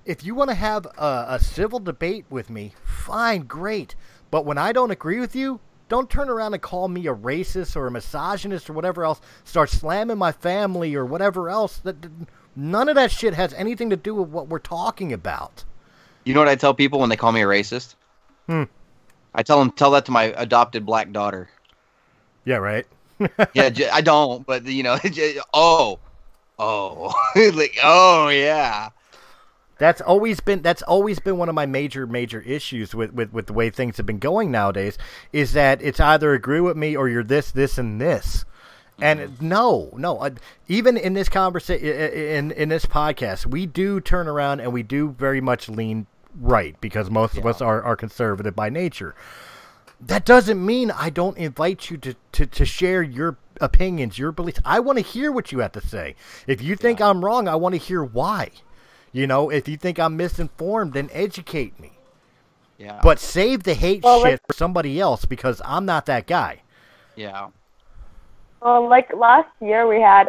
If you want to have a civil debate with me, fine, great. But when I don't agree with you, don't turn around and call me a racist or a misogynist or whatever else. Start slamming my family or whatever else. None of that shit has anything to do with what we're talking about. You know what I tell people when they call me a racist? I tell that to my adopted black daughter. Yeah, right. Yeah, I don't, but oh, like, oh yeah. That's always been one of my major issues with the way things have been going nowadays. Is that it's either agree with me or you're this, and this. And no. Even in this conversation, in this podcast, we do turn around and we do very much lean right because most of us are conservative by nature. That doesn't mean I don't invite you to share your opinions, your beliefs. I want to hear what you have to say. If you think I'm wrong, I want to hear why. If you think I'm misinformed, then educate me. Yeah. But save the hate shit for somebody else because I'm not that guy. Yeah. Well, last year we had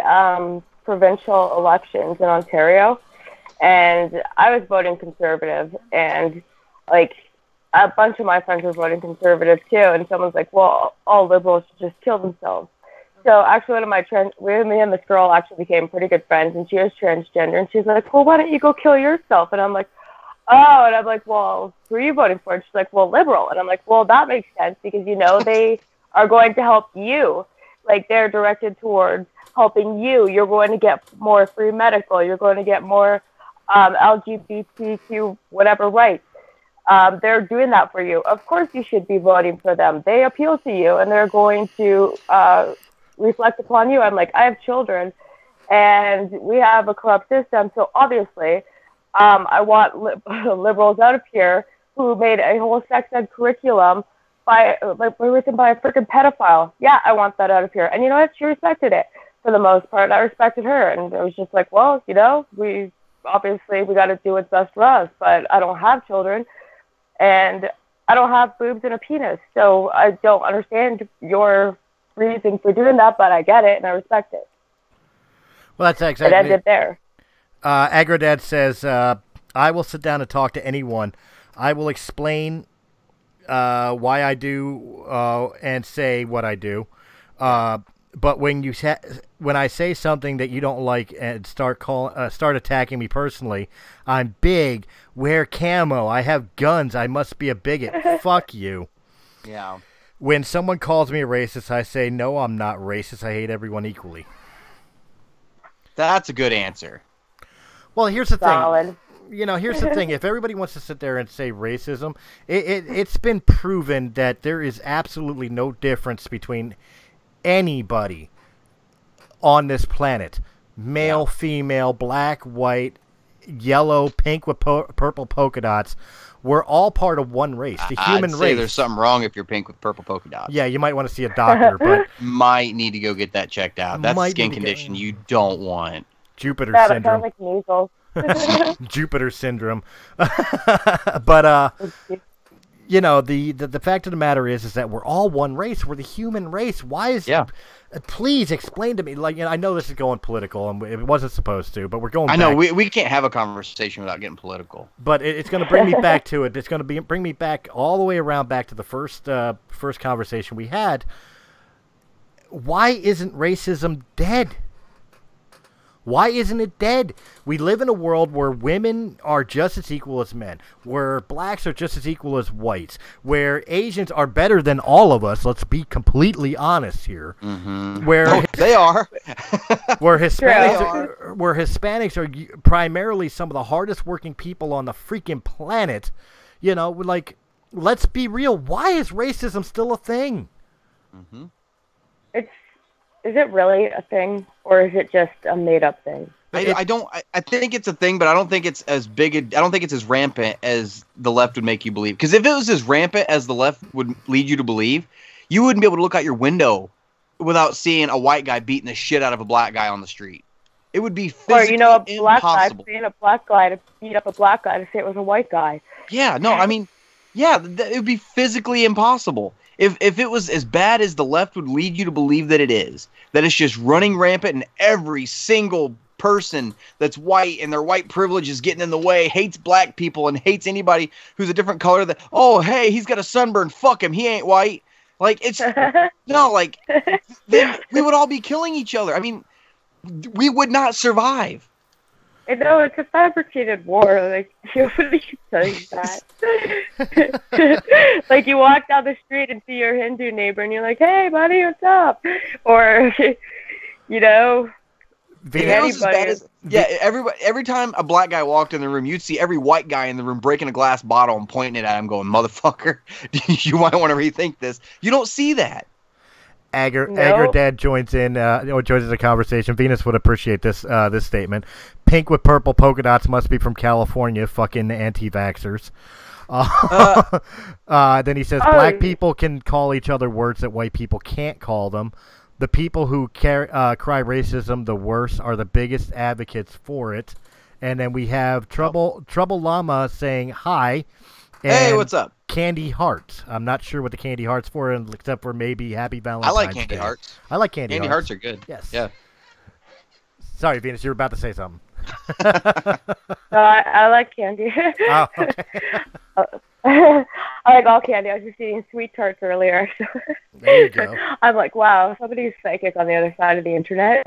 provincial elections in Ontario, and I was voting conservative, and a bunch of my friends were voting conservative too, and someone's like, well, all liberals should just kill themselves. So actually me and this girl actually became pretty good friends, and she was transgender, and she's like, well, why don't you go kill yourself? And I'm like, oh, and I'm like, well, who are you voting for? And she's like, well, liberal. And I'm like, well, that makes sense because, they are going to help you. They're directed towards helping you. You're going to get more free medical. You're going to get more LGBTQ whatever rights. They're doing that for you. Of course you should be voting for them. They appeal to you, and they're going to reflect upon you. I'm like, I have children, and we have a corrupt system, so obviously I want liberals out of here who made a whole sex ed curriculum written by a freaking pedophile. Yeah, I want that out of here. And you know what? She respected it for the most part. I respected her, and it was just like, well, we got to do what's best for us, but I don't have children, and I don't have boobs and a penis, so I don't understand your reason for doing that, but I get it, and I respect it. Well, that's exactly... It ended there. Agrodad says, I will sit down and talk to anyone. I will explain why I do and say what I do. But when I say something that you don't like and start attacking me personally, I'm big, wear camo, I have guns, I must be a bigot. Fuck you. Yeah. When someone calls me a racist, I say, no, I'm not racist. I hate everyone equally. That's a good answer. Well, here's the Solid. thing. Here's the thing. If everybody wants to sit there and say racism, it's been proven that there is absolutely no difference between anybody on this planet. Male, female, black, white, yellow, pink with purple polka dots. We're all part of one race, the human race. I'd say there's something wrong if you're pink with purple polka dots. Yeah, you might want to see a doctor, but... Might need to go get that checked out. That's a skin condition you don't want. Jupiter syndrome. That sounds like measles. Jupiter syndrome. But, you know, the fact of the matter is that we're all one race. We're the human race. Why is? Yeah. Please explain to me. Like, you know, I know this is going political, and it wasn't supposed to, but we're going. I know we can't have a conversation without getting political. But it's going to bring me back to it. It's going to bring me back all the way around back to the first conversation we had. Why isn't racism dead? Why isn't it dead? We live in a world where women are just as equal as men, where blacks are just as equal as whites, where Asians are better than all of us. Let's be completely honest here. Mm-hmm. Where they are, where Hispanics are primarily some of the hardest working people on the freaking planet. You know, like, let's be real. Why is racism still a thing? Mm-hmm. Is it really a thing, or is it just a made-up thing? I think it's a thing, but I don't think it's as big. I don't think it's as rampant as the left would make you believe. Because if it was as rampant as the left would lead you to believe, you wouldn't be able to look out your window without seeing a white guy beating the shit out of a black guy on the street. It would be physically a black impossible. guy being a black guy to beat up a black guy to say it was a white guy. Yeah, no, I mean, yeah, it would be physically impossible. If it was as bad as the left would lead you to believe that it is, that it's just running rampant and every single person that's white and their white privilege is getting in the way, hates black people and hates anybody who's a different color, that, oh, hey, he's got a sunburn, fuck him, he ain't white. Like, it's, no, like, then we would all be killing each other. I mean, we would not survive. No, it's a fabricated war. Like, nobody can tell you that. Like, you walk down the street and see your Hindu neighbor, and you're like, "Hey, buddy, what's up?" Or, you know, anybody. Every time a black guy walked in the room, you'd see every white guy in the room breaking a glass bottle and pointing it at him, going, "Motherfucker, you might want to rethink this." You don't see that. Agar Dad joins the conversation. Venus would appreciate this statement. Pink with purple polka dots must be from California. Fucking anti-vaxxers. Then he says black people can call each other words that white people can't call them. The people who cry racism the worst are the biggest advocates for it. And then we have Trouble Llama saying hi. Hey, what's up? Candy hearts. I'm not sure what the candy hearts for, except for maybe Happy Valentine's Day. I like candy hearts. I like candy hearts. Candy hearts are good. Yes. Yeah. Sorry, Venus, you were about to say something. I like candy. Oh, okay. I like all candy. I was just eating sweet tarts earlier. So. There you go. I'm like, wow, somebody's psychic on the other side of the internet.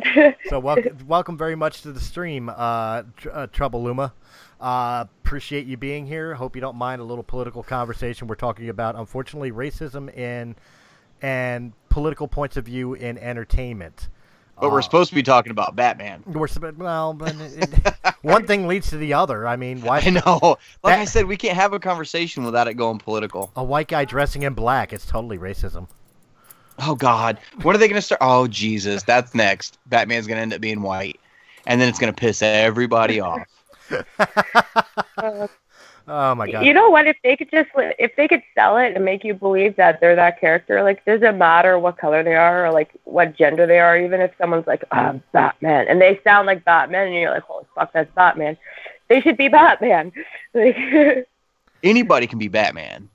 So welcome very much to the stream, Trouble Luma. Appreciate you being here. Hope you don't mind a little political conversation. We're talking about, unfortunately, racism and political points of view in entertainment. But we're supposed to be talking about Batman. But one thing leads to the other. I mean, why? I know. I said, we can't have a conversation without it going political. A white guy dressing in black, it's totally racism. Oh, God. When are they going to start? Oh, Jesus. That's next. Batman's going to end up being white. And then it's going to piss everybody off. Oh my God! You know what? If they could sell it and make you believe that they're that character, like, doesn't matter what color they are or like what gender they are. Even if someone's like, "I'm Batman," and they sound like Batman, and you're like, "Holy fuck, that's Batman!" They should be Batman. Like, anybody can be Batman.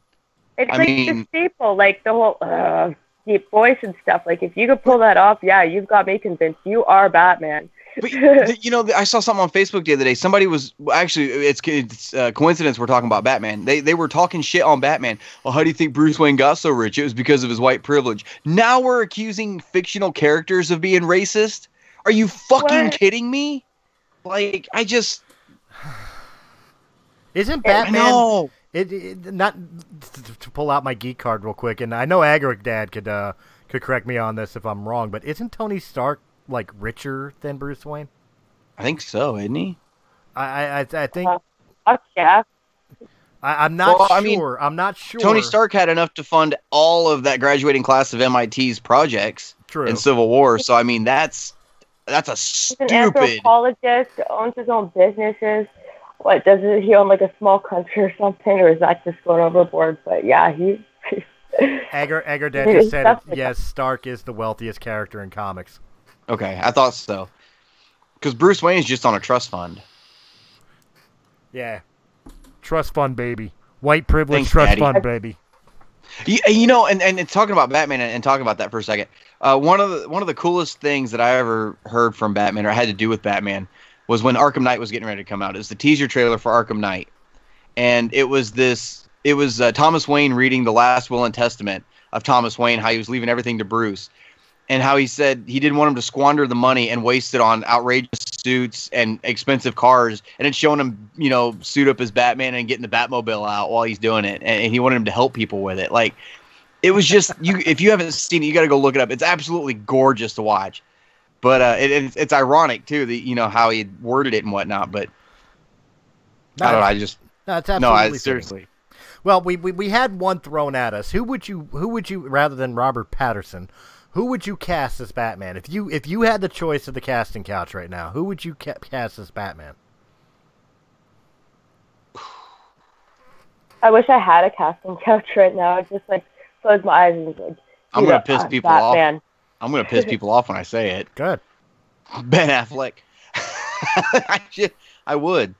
It's the staple, like the whole deep voice and stuff. Like, if you could pull that off, yeah, you've got me convinced. You are Batman. But, you know, I saw something on Facebook the other day. Somebody was actually, it's coincidence we're talking about Batman. They were talking shit on Batman. Well, how do you think Bruce Wayne got so rich? It was because of his white privilege. Now we're accusing fictional characters of being racist? Are you fucking kidding me? Like, I just... Isn't Batman... No. Not to pull out my geek card real quick, and I know Agaric Dad could correct me on this if I'm wrong, but isn't Tony Stark like richer than Bruce Wayne? I think so, isn't he? I think. Yeah. I'm not sure. I'm not sure. Tony Stark had enough to fund all of that graduating class of MIT's projects in Civil War. So I mean, that's a stupid. He's an anthropologist, owns his own businesses. What, does he own like a small country or something, or is that just going overboard? But yeah, he. Agar Dad just said yes. Stark is the wealthiest character in comics. Okay, I thought so. Because Bruce Wayne is just on a trust fund. Yeah. Trust fund, baby. White privilege, Thanks, trust Daddy. fund, baby. You know, and talking about Batman and talking about that for a second, one of the coolest things that I ever heard from Batman or had to do with Batman was when Arkham Knight was getting ready to come out. It was the teaser trailer for Arkham Knight, and it was Thomas Wayne reading the last will and testament of Thomas Wayne, how he was leaving everything to Bruce, and how he said he didn't want him to squander the money and waste it on outrageous suits and expensive cars, and it's showing him, you know, suit up as Batman and getting the Batmobile out while he's doing it, and he wanted him to help people with it. Like, it was just, if you haven't seen it, you got to go look it up. It's absolutely gorgeous to watch, but it's ironic too, that, you know, how he worded it and whatnot. But I don't know, It's absolutely seriously. Well, we had one thrown at us. Who would you rather than Robert Pattinson? Who would you cast as Batman? If you had the choice of the casting couch right now, who would you cast as Batman? I wish I had a casting couch right now. I'd just like close my eyes and like, I'm gonna piss people off. Batman. I'm gonna piss people off when I say it. Good. Ben Affleck. I would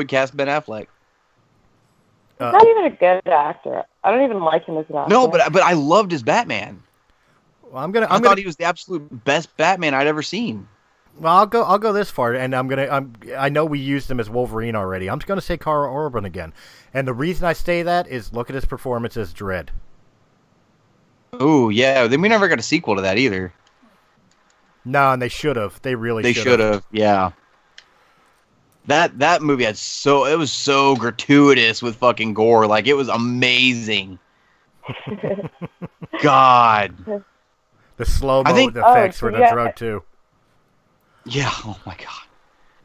cast Ben Affleck. He's not even a good actor. I don't even like him as an actor. No, but I loved his Batman. Well, I thought he was the absolute best Batman I'd ever seen. Well, I'll go this far, and I know we used him as Wolverine already. I'm just gonna say Karl Urban again, and the reason I say that is look at his performance as Dredd. Oh yeah, then we never got a sequel to that either. No, and they should have. They really should have. Yeah. That movie it was so gratuitous with fucking gore. Like, it was amazing. God. The slow-mo effects for the drug too. Yeah. Oh my god.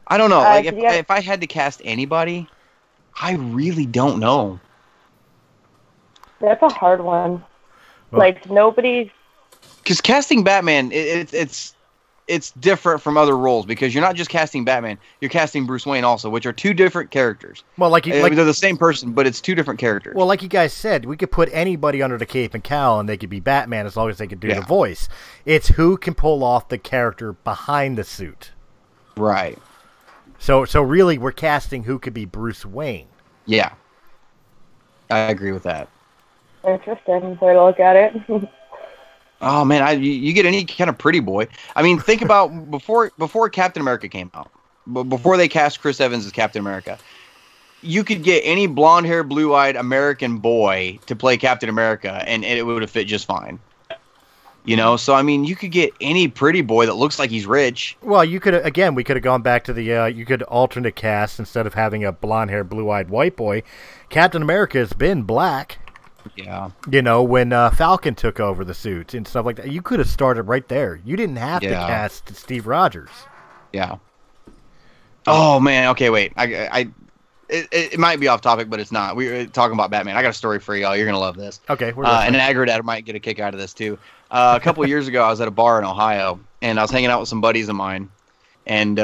I don't know. Like, if I had to cast anybody, I really don't know. That's a hard one. Well, like, nobody's. Because casting Batman, it's different from other roles, because you're not just casting Batman, you're casting Bruce Wayne also, which are two different characters. Well, they're the same person, but it's two different characters. Well, like you guys said, we could put anybody under the cape and cowl, and they could be Batman as long as they could do the voice. It's who can pull off the character behind the suit. Right. So really, we're casting who could be Bruce Wayne. Yeah. I agree with that. Interesting way to look at it. Oh man, you get any kind of pretty boy. I mean, think about before Captain America came out, before they cast Chris Evans as Captain America, you could get any blonde-haired, blue-eyed American boy to play Captain America, and it would have fit just fine. You know, so I mean, you could get any pretty boy that looks like he's rich. Well, we could have gone back to the you could alternate cast instead of having a blonde-haired, blue-eyed white boy. Captain America has been black. Yeah. You know, when Falcon took over the suit and stuff like that, you could have started right there. You didn't have to cast Steve Rogers. Yeah. Oh man. Okay, wait. It might be off topic, but it's not. We were talking about Batman. I got a story for y'all. You're gonna love this. Okay. And an aggro dad might get a kick out of this too. A couple of years ago, I was at a bar in Ohio, and I was hanging out with some buddies of mine, and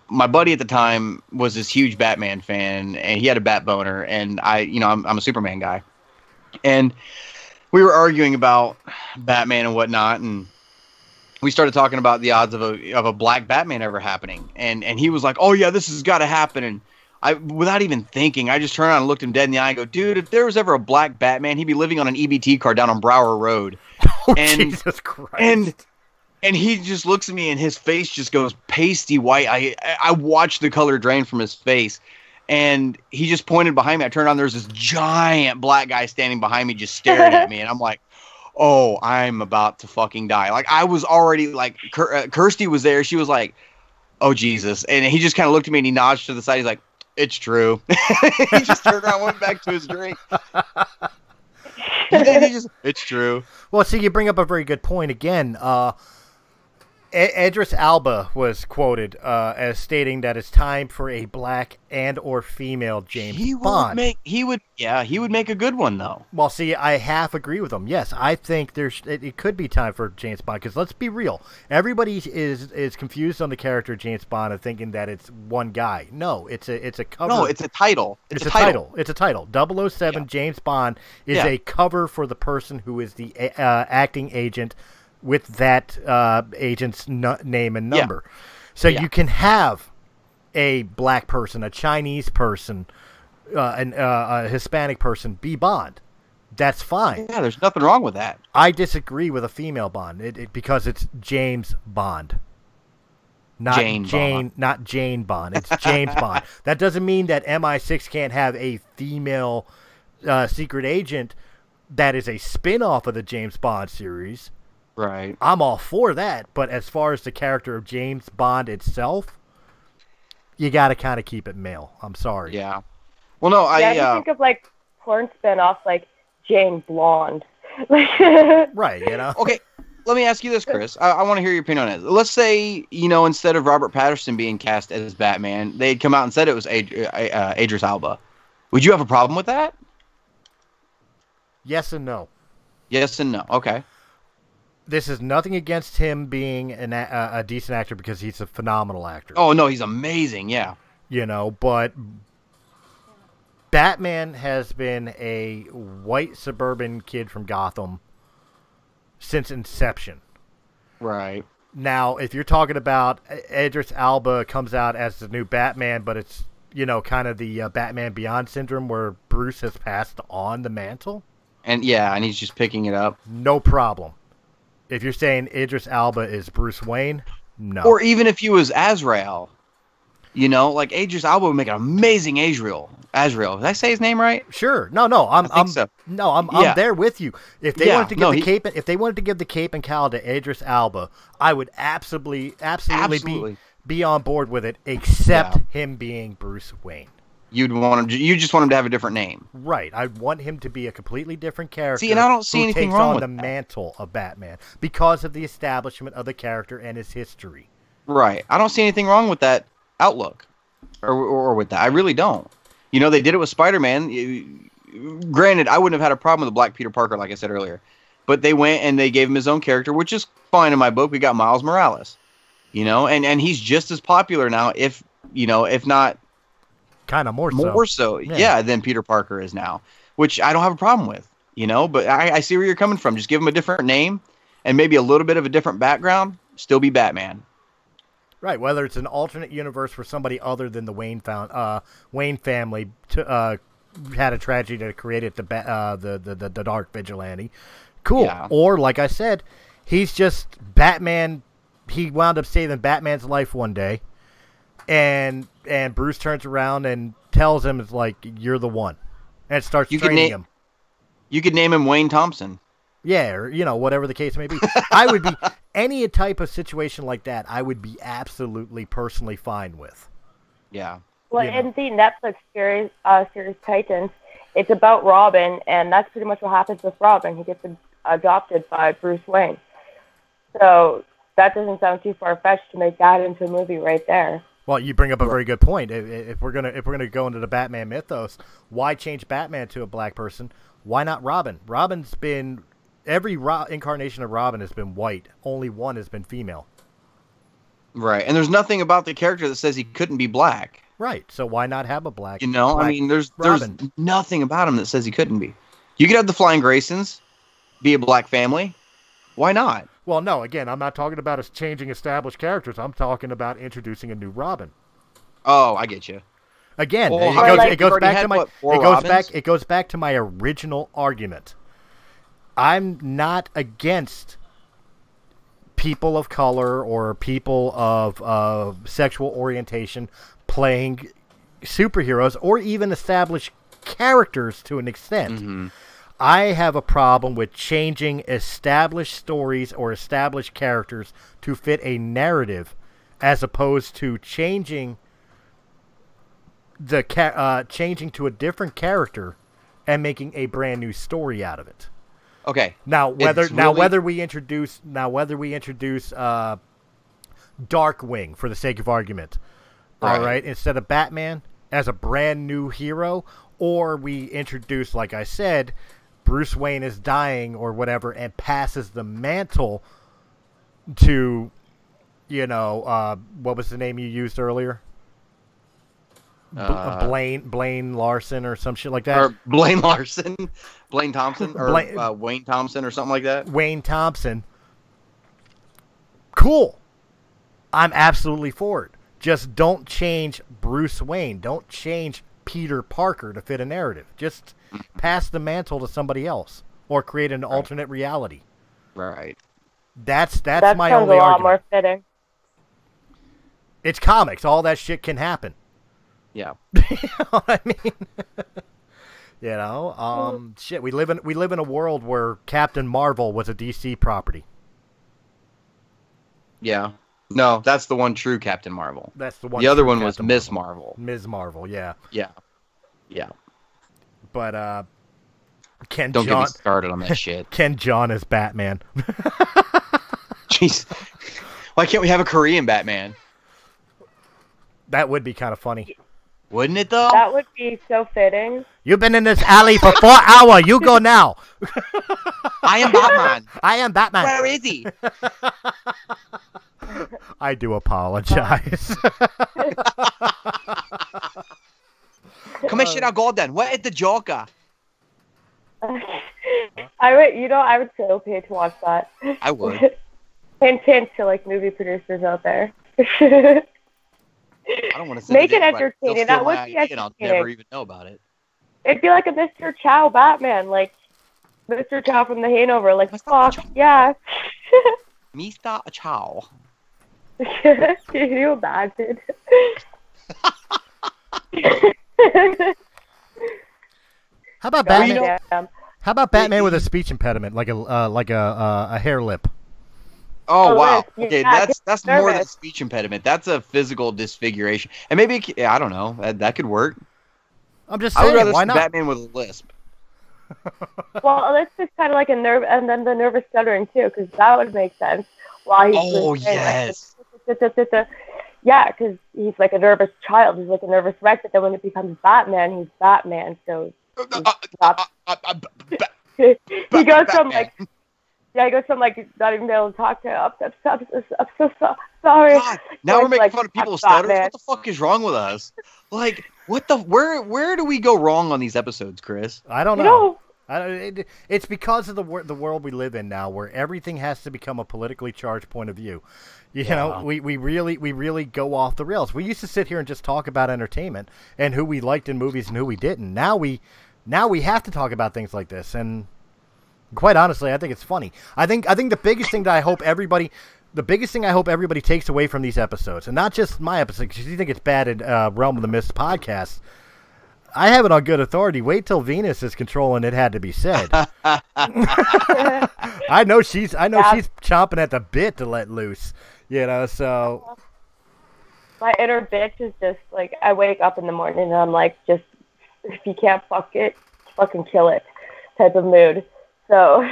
my buddy at the time was this huge Batman fan, and he had a bat boner, and I'm a Superman guy. And we were arguing about Batman and whatnot, and we started talking about the odds of a black Batman ever happening. And he was like, "Oh yeah, this has got to happen." And I, without even thinking, I just turned around and looked him dead in the eye and go, "Dude, if there was ever a black Batman, he'd be living on an EBT car down on Brower Road." Oh, Jesus Christ! And he just looks at me, and his face just goes pasty white. I watched the color drain from his face. And he just pointed behind me. I turned on. There's this giant black guy standing behind me, just staring at me. And I'm like, "Oh, I'm about to fucking die." Like, I was already like, Kirsty was there. She was like, "Oh Jesus!" And he just kind of looked at me and he nudged to the side. He's like, "It's true." He just turned around, went back to his drink. And then it's true. Well, see, you bring up a very good point again. Idris Elba was quoted as stating that it's time for a black and or female James Bond. He would make a good one though. Well, see, I half agree with him. Yes, I think it could be time for James Bond, because let's be real, everybody is confused on the character James Bond and thinking that it's one guy. No, it's a cover. No, it's a title. It's a title. It's a title. 007 James Bond is a cover for the person who is the acting agent with that agent's name and number. So you can have a black person, a Chinese person, a Hispanic person be Bond. That's fine. Yeah, there's nothing wrong with that. I disagree with a female Bond because it's James Bond. Not Jane Bond. It's James Bond. That doesn't mean that MI6 can't have a female secret agent that is a spin-off of the James Bond series. Right. I'm all for that, but as far as the character of James Bond itself, you got to kind of keep it male. I'm sorry. Yeah. Well, no, I think of like porn spin-offs like Jane Blonde. Right, you know? Okay, let me ask you this, Chris. I want to hear your opinion on it. Let's say, instead of Robert Pattinson being cast as Batman, they'd come out and said it was Idris Elba. Would you have a problem with that? Yes and no. Yes and no. Okay. This is nothing against him being a decent actor because he's a phenomenal actor. Oh, no, he's amazing, yeah. But Batman has been a white suburban kid from Gotham since inception. Right. Now, if you're talking about Idris Elba comes out as the new Batman, but it's, kind of the Batman Beyond syndrome where Bruce has passed on the mantle. And he's just picking it up. No problem. If you're saying Idris Elba is Bruce Wayne, no. Or even if he was Azrael, like Idris Elba would make an amazing Azrael. Did I say his name right? Sure. No. I'm there with you. If they wanted to give the cape and cowl to Idris Elba, I would absolutely be on board with it, except him being Bruce Wayne. You just want him to have a different name. Right. I want him to be a completely different character. See, and I don't see anything wrong with the mantle of Batman because of the establishment of the character and his history. Right. I don't see anything wrong with that outlook or with that. I really don't. They did it with Spider-Man. Granted, I wouldn't have had a problem with the Black Peter Parker, like I said earlier. But they went and they gave him his own character, which is fine in my book. We got Miles Morales. And he's just as popular now, if not kind of more so, than Peter Parker is now, which I don't have a problem with, but I see where you're coming from. Just give him a different name and maybe a little bit of a different background, still be Batman. Right, whether it's an alternate universe where somebody other than the Wayne family had a tragedy that created the Dark Vigilante. Cool. Yeah. Or, like I said, he's just Batman. He wound up saving Batman's life one day, and Bruce turns around and tells him, "It's like you're the one," and starts training him. You could name him Wayne Thompson. Yeah, or whatever the case may be. I would be any type of situation like that. I would be absolutely personally fine with. Yeah. Well, in the Netflix series Titans, it's about Robin, and that's pretty much what happens with Robin. He gets adopted by Bruce Wayne. So that doesn't sound too far-fetched to make that into a movie right there. Well, you bring up a very good point. If we're gonna go into the Batman mythos, why change Batman to a black person? Why not Robin? Robin's been every incarnation of Robin has been white. Only one has been female. Right, and there's nothing about the character that says he couldn't be black. Right, so why not have a black? I mean, there's nothing about him that says he couldn't be. You could have the Flying Graysons, be a black family. Why not? Well, no, again, I'm not talking about us changing established characters. I'm talking about introducing a new Robin. Oh, I get you. Again, well, it goes back to my original argument. I'm not against people of color or people of sexual orientation playing superheroes or even established characters to an extent. Mm-hmm. I have a problem with changing established stories or established characters to fit a narrative as opposed to changing changing to a different character and making a brand new story out of it. Okay. Now whether we introduce Darkwing for the sake of argument, all right, instead of Batman as a brand new hero, or we introduce, like I said, Bruce Wayne is dying or whatever and passes the mantle to, what was the name you used earlier? Blaine Larson or some shit like that. Or Blaine Larson, Blaine Thompson, or Wayne Thompson or something like that. Wayne Thompson. Cool. I'm absolutely for it. Just don't change Bruce Wayne. Don't change Peter Parker to fit a narrative. Just pass the mantle to somebody else or create an alternate reality. Right. That's that my sounds only a lot argument. more fitting. It's comics. All that shit can happen. Yeah. You know what I mean? You know, shit. We live in a world where Captain Marvel was a DC property. Yeah. No, that's the one true Captain Marvel. That's the one. The other true one was Captain Miss Marvel. Ms. Marvel, yeah. Yeah. Yeah. But Don't get me started on that shit. Ken Jeong is Batman. Jeez. Why can't we have a Korean Batman? That would be kind of funny. Wouldn't it, though? That would be so fitting. You've been in this alley for 4 hours. You go now. I am Batman. I am Batman. Where is he? I do apologize. Commissioner Gordon, where is the Joker? I would so pay to watch that. I would. Hint, hint to like movie producers out there. I don't want to make it entertaining. That would be entertaining. I'll never even know about it. It'd be like a Mr. Chow Batman, like Mr. Chow from The Hangover. Like, fuck, yeah. Mr. Chow. Can you imagine? How about Batman? Damn. How about Batman with a speech impediment, like a hair lip? Oh wow! Yeah, Okay, that's more than a speech impediment. That's a physical disfiguration, and maybe I don't know. That could work. I'm just I would saying, rather why see not? Batman with a lisp. Well, that's just kind of like a nerve, and then the nervous stuttering too, because that would make sense. While he's yes. Yeah, because he's like a nervous child. He's like a nervous wreck. But then when it becomes Batman, he's Batman. So he goes from like. Yeah, he goes from like not even able to talk to I'm so sorry. God, now we're making like, fun of people's stutters. What the fuck is wrong with us? Like, what the? Where do we go wrong on these episodes, Chris? I don't know. It's because of the world we live in now, where everything has to become a politically charged point of view. You know, we really go off the rails. We used to sit here and just talk about entertainment and who we liked in movies and who we didn't. Now we have to talk about things like this, and quite honestly, I think it's funny. I think the biggest thing that I hope everybody takes away from these episodes, and not just my episode, because you think it's bad in Realm of the Mist podcast. I have it on good authority. Wait till Venus is controlling It Had to Be Said. I know she's chomping at the bit to let loose. You know, so my inner bitch is just like, I wake up in the morning and I'm like, just if you can't fuck it, fucking kill it type of mood. So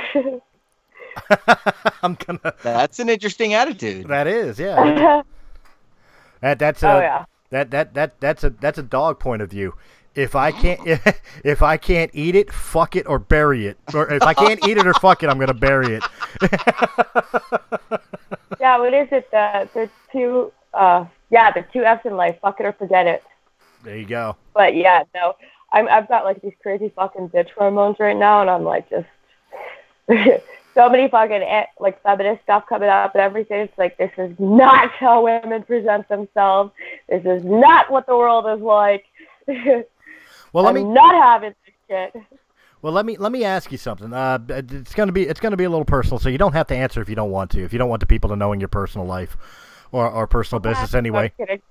That's an interesting attitude. That is, yeah. That's a dog point of view. If I can't eat it, fuck it or bury it. Or if I can't eat it or fuck it, I'm gonna bury it. Yeah, what is it? The two F's in life. Fuck it or forget it. There you go. But yeah, no, I've got like these crazy fucking bitch hormones right now, and I'm like just so many fucking like feminist stuff coming up and everything. It's like, this is not how women present themselves. This is not what the world is like. Well, I'm not having this shit. Well, let me ask you something. It's gonna be a little personal, so you don't have to answer if you don't want to. If you don't want the people to know in your personal life or personal business anyway. I'm kidding.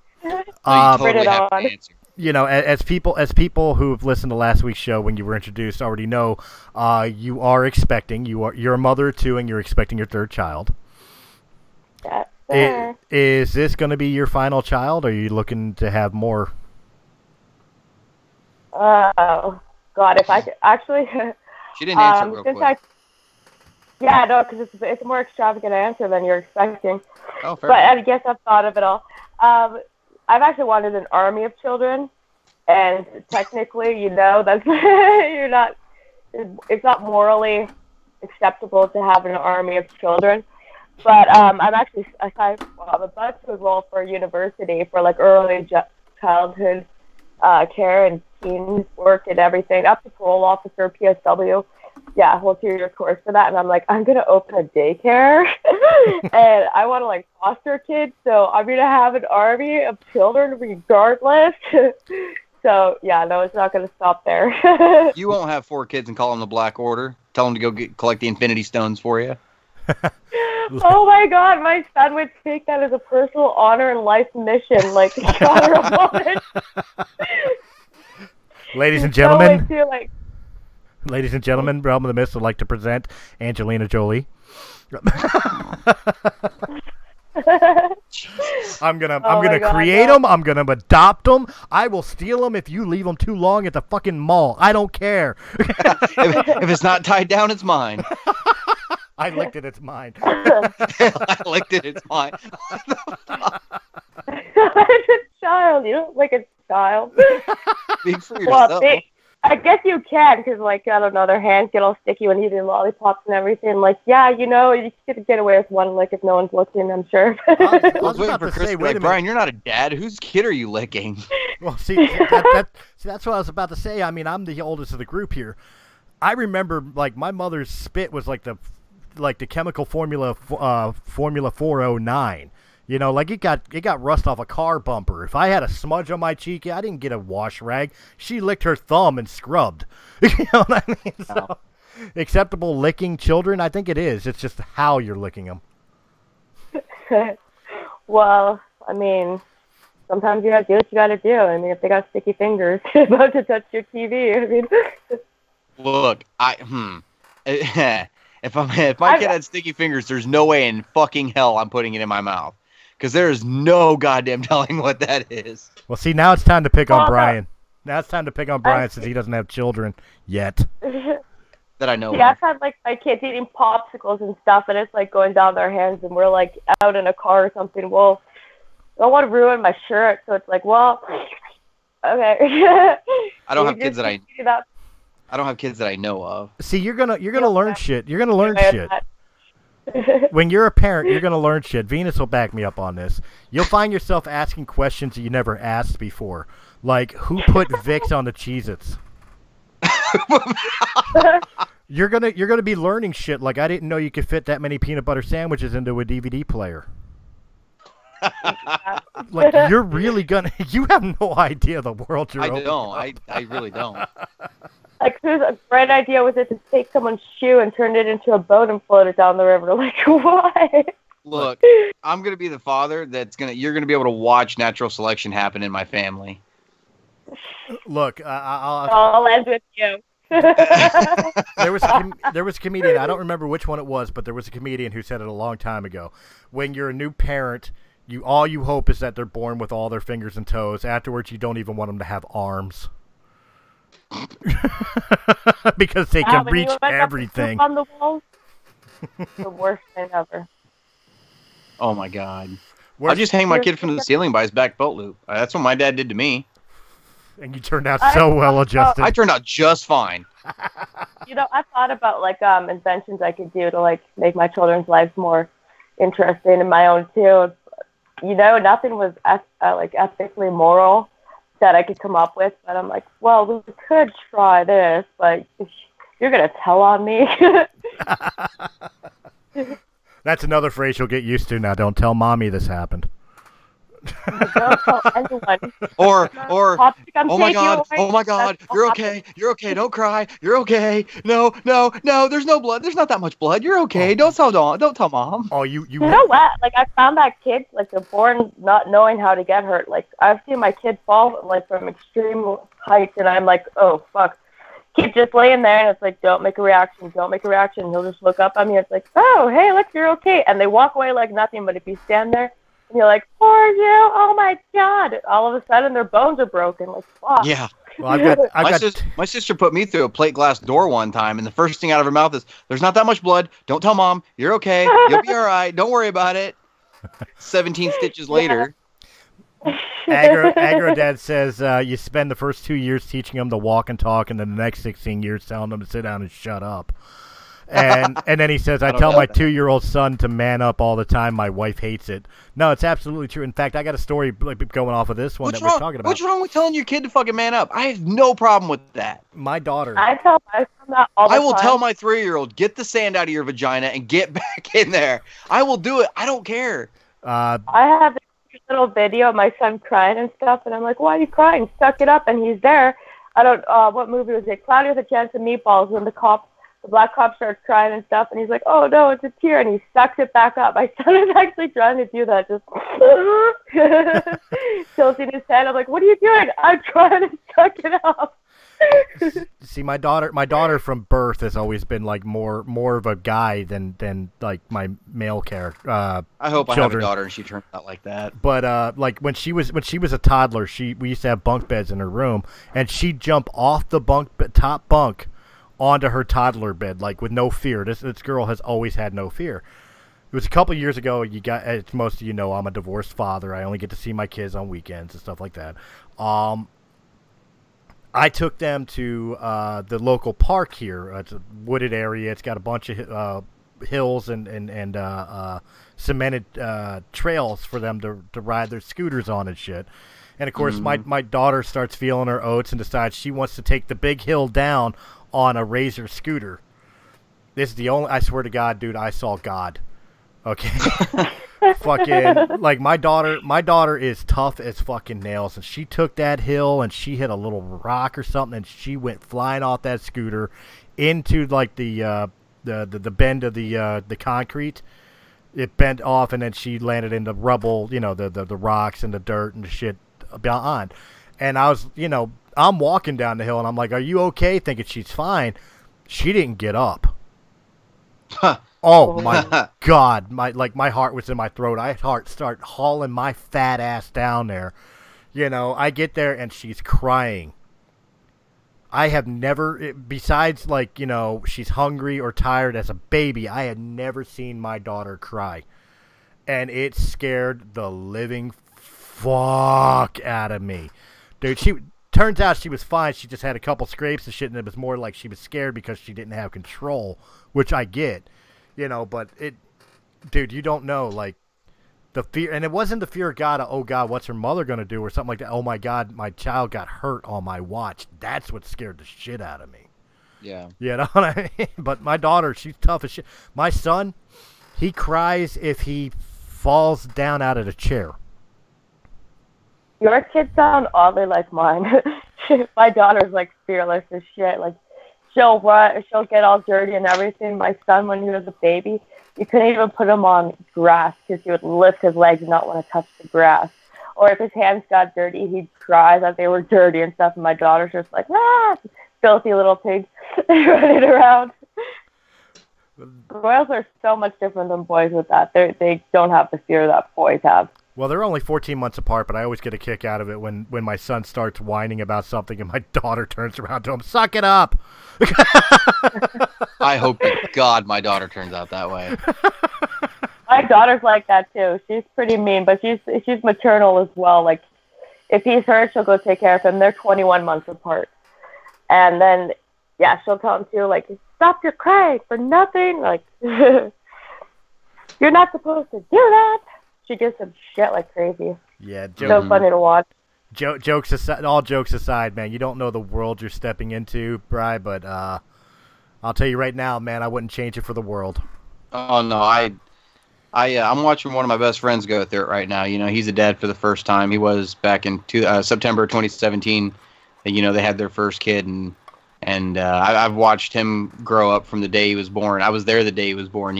Totally have to answer. You know, as people who've listened to last week's show when you were introduced already know, you are expecting. You're a mother of two, and you're expecting your third child. Yeah. Is this going to be your final child, or are you looking to have more? Oh God! If I could actually. She didn't answer real quick. Because it's a more extravagant answer than you're expecting. Oh, fair. But I guess I've thought of it all. I've actually wanted an army of children, and technically, you know, that's it's not morally acceptable to have an army of children. But I'm actually I'm about to enroll for a university for like early childhood care and teen work and everything, up to parole officer, PSW. Yeah, whole 2-year course for that. And I'm like, I'm going to open a daycare and I want to like foster kids. So I'm going to have an army of children regardless. So, yeah, no, it's not going to stop there. You won't have 4 kids and call them the Black Order. Tell them to go collect the Infinity Stones for you. Oh my God, my son would take that as a personal honor and life mission, like honor a woman. Ladies and gentlemen, ladies and gentlemen, Realm of the Mist would like to present Angelina Jolie. I'm gonna create them. I'm gonna adopt them. I will steal them if you leave them too long at the fucking mall. I don't care. if it's not tied down, it's mine. I licked it. It's mine. I licked it. It's mine. It's a child. You don't like a child. Speak for yourself. Well, I guess you can, because, like, I don't know, their hands get all sticky when eating lollipops and everything. Like, yeah, you know, you could get away with one lick if no one's looking, I'm sure. I was waiting for Chris to be like, Brian, you're not a dad. Whose kid are you licking? Well, see, that's what I was about to say. I mean, I'm the oldest of the group here. I remember, like, my mother's spit was like the chemical formula 409. You know, like it got rust off a car bumper. If I had a smudge on my cheek, I didn't get a wash rag. She licked her thumb and scrubbed. You know what I mean? So, acceptable licking children? I think it is. It's just how you're licking them. Well, I mean, sometimes you gotta do what you gotta do. I mean, if they got sticky fingers about to touch your TV, I mean. Look, if my kid had sticky fingers, there's no way in fucking hell I'm putting it in my mouth. Because there is no goddamn telling what that is. Well, see, now it's time to pick on Brian. Now it's time to pick on Brian since he doesn't have children yet. That I know. Yeah, I've had, like, my kids eating popsicles and stuff, and it's, like, going down their hands, and we're, like, out in a car or something. Well, I don't want to ruin my shirt, so it's like, well, okay. I don't have kids that I don't have kids that I know of. See, you're gonna learn shit. You're gonna learn shit. When you're a parent, you're going to learn shit. Venus will back me up on this. You'll find yourself asking questions that you never asked before. Like, who put Vicks on the Cheez-Its? You're gonna be learning shit like, I didn't know you could fit that many peanut butter sandwiches into a DVD player. Like, you're really gonna... You have no idea the world you're opening up. I really don't. Like, whose great idea was it to take someone's shoe and turn it into a boat and float it down the river? Like, why? Look, I'm gonna be the father you're gonna be able to watch natural selection happen in my family. Look, I'll end with you. There was a comedian, I don't remember which one it was, but there was a comedian who said it a long time ago. When you're a new parent, all you hope is that they're born with all their fingers and toes. Afterwards, you don't even want them to have arms. Because they can reach everything. On the walls, the worst thing ever. Oh my God! I'll just hang my kid from the ceiling by his back boat loop. That's what my dad did to me. And you turned out so well adjusted. I turned out just fine. You know, I thought about, like, inventions I could do to, like, make my children's lives more interesting and my own too. You know, nothing was like ethically moral that I could come up with, but I'm like, well, we could try this, but you're gonna tell on me. That's another phrase you'll get used to now. Don't tell mommy this happened. Don't tell anyone. Or oh my God, you're okay, don't cry, you're okay. No, there's no blood, there's not that much blood, you're okay. Don't tell mom. Oh, you know what? Like, I found that kids, like, they're born not knowing how to get hurt. Like, I've seen my kid fall, like, from extreme heights, and I'm like, oh fuck. Kid just laying there, and it's like, don't make a reaction. He'll just look up at me. It's like, oh, hey, look, you're okay. And they walk away like nothing. But if you stand there and you're like, poor you, oh my God, all of a sudden their bones are broken. Like, fuck. Yeah. Well, my sister put me through a plate glass door one time, and the first thing out of her mouth is, there's not that much blood. Don't tell mom. You're okay. You'll be all right. Don't worry about it. 17 stitches later. Agro Dad says you spend the first 2 years teaching them to walk and talk, and then the next 16 years telling them to sit down and shut up. And then he says, I tell my 2-year-old son to man up all the time. My wife hates it. No, it's absolutely true. In fact, I got a story going off of this one we're talking about. What's wrong with telling your kid to fucking man up? I have no problem with that. My daughter. I tell my son that all the time. I will tell my 3-year-old, get the sand out of your vagina and get back in there. I will do it. I don't care. I have little video of my son crying and stuff, and I'm like, why are you crying? Suck it up. And he's there. I don't what movie was it? Cloudy with a Chance of Meatballs, when the black cop starts crying and stuff, and he's like, oh no, it's a tear, and he sucks it back up. My son is actually trying to do that, just tilting his head. I'm like, what are you doing? I'm trying to suck it up. See, my daughter from birth has always been like more of a guy than like my male character. I hope I have a daughter and she turns out like that. But like when she was a toddler, we used to have bunk beds in her room, and she'd jump off the top bunk onto her toddler bed, like with no fear. This girl has always had no fear. It was a couple years ago. As most of you know, I'm a divorced father. I only get to see my kids on weekends and stuff like that. I took them to the local park here. It's a wooded area. It's got a bunch of hills and cemented trails for them to ride their scooters on and shit. And of course, my daughter starts feeling her oats and decides she wants to take the big hill down on a Razor scooter. This is the only, I swear to God, dude, I saw God. Okay. Fucking, like, my daughter is tough as fucking nails, and she took that hill and she hit a little rock or something, and she went flying off that scooter into like the bend of the concrete. It bent off, and then she landed in the rubble, the rocks and the dirt and the shit beyond. And I was, I'm walking down the hill, and I'm like, are you okay? Thinking she's fine. She didn't get up. Oh my God! My heart was in my throat. I start hauling my fat ass down there. I get there and she's crying. I have never, besides she's hungry or tired as a baby, I had never seen my daughter cry, and it scared the living fuck out of me, dude. Turns out she was fine. She just had a couple scrapes and shit, and it was more like she was scared because she didn't have control, which I get. But dude, you don't know, like, the fear, and it wasn't the fear of God, oh God, what's her mother going to do, or something like that. Oh my God, my child got hurt on my watch. That's what scared the shit out of me. Yeah. You know what I mean? But my daughter, she's tough as shit. My son, he cries if he falls down out of the chair. Your kids sound oddly like mine. My daughter's like fearless as shit. Like, she'll run, she'll get all dirty and everything. My son, when he was a baby, you couldn't even put him on grass because he would lift his legs and not want to touch the grass. Or if his hands got dirty, he'd cry that they were dirty and stuff. And my daughter's just like, filthy little pigs running around. Girls are so much different than boys with that. They don't have the fear that boys have. Well, they're only 14 months apart, but I always get a kick out of it when my son starts whining about something and my daughter turns around to him, suck it up! I hope to God my daughter turns out that way. My daughter's like that, too. She's pretty mean, but she's maternal as well. Like, if he's hurt, she'll go take care of him. They're 21 months apart. And then, yeah, she'll tell him, too, like, stop your crying for nothing. Like, you're not supposed to do that. She gives him shit like crazy. Yeah, so funny to watch. Jokes aside, all jokes aside, man, you don't know the world you're stepping into, Bri, but I'll tell you right now, man, I wouldn't change it for the world. Oh no, I'm watching one of my best friends go through it right now. He's a dad for the first time. He was back in September 2017. They had their first kid, and I've watched him grow up from the day he was born. I was there the day he was born,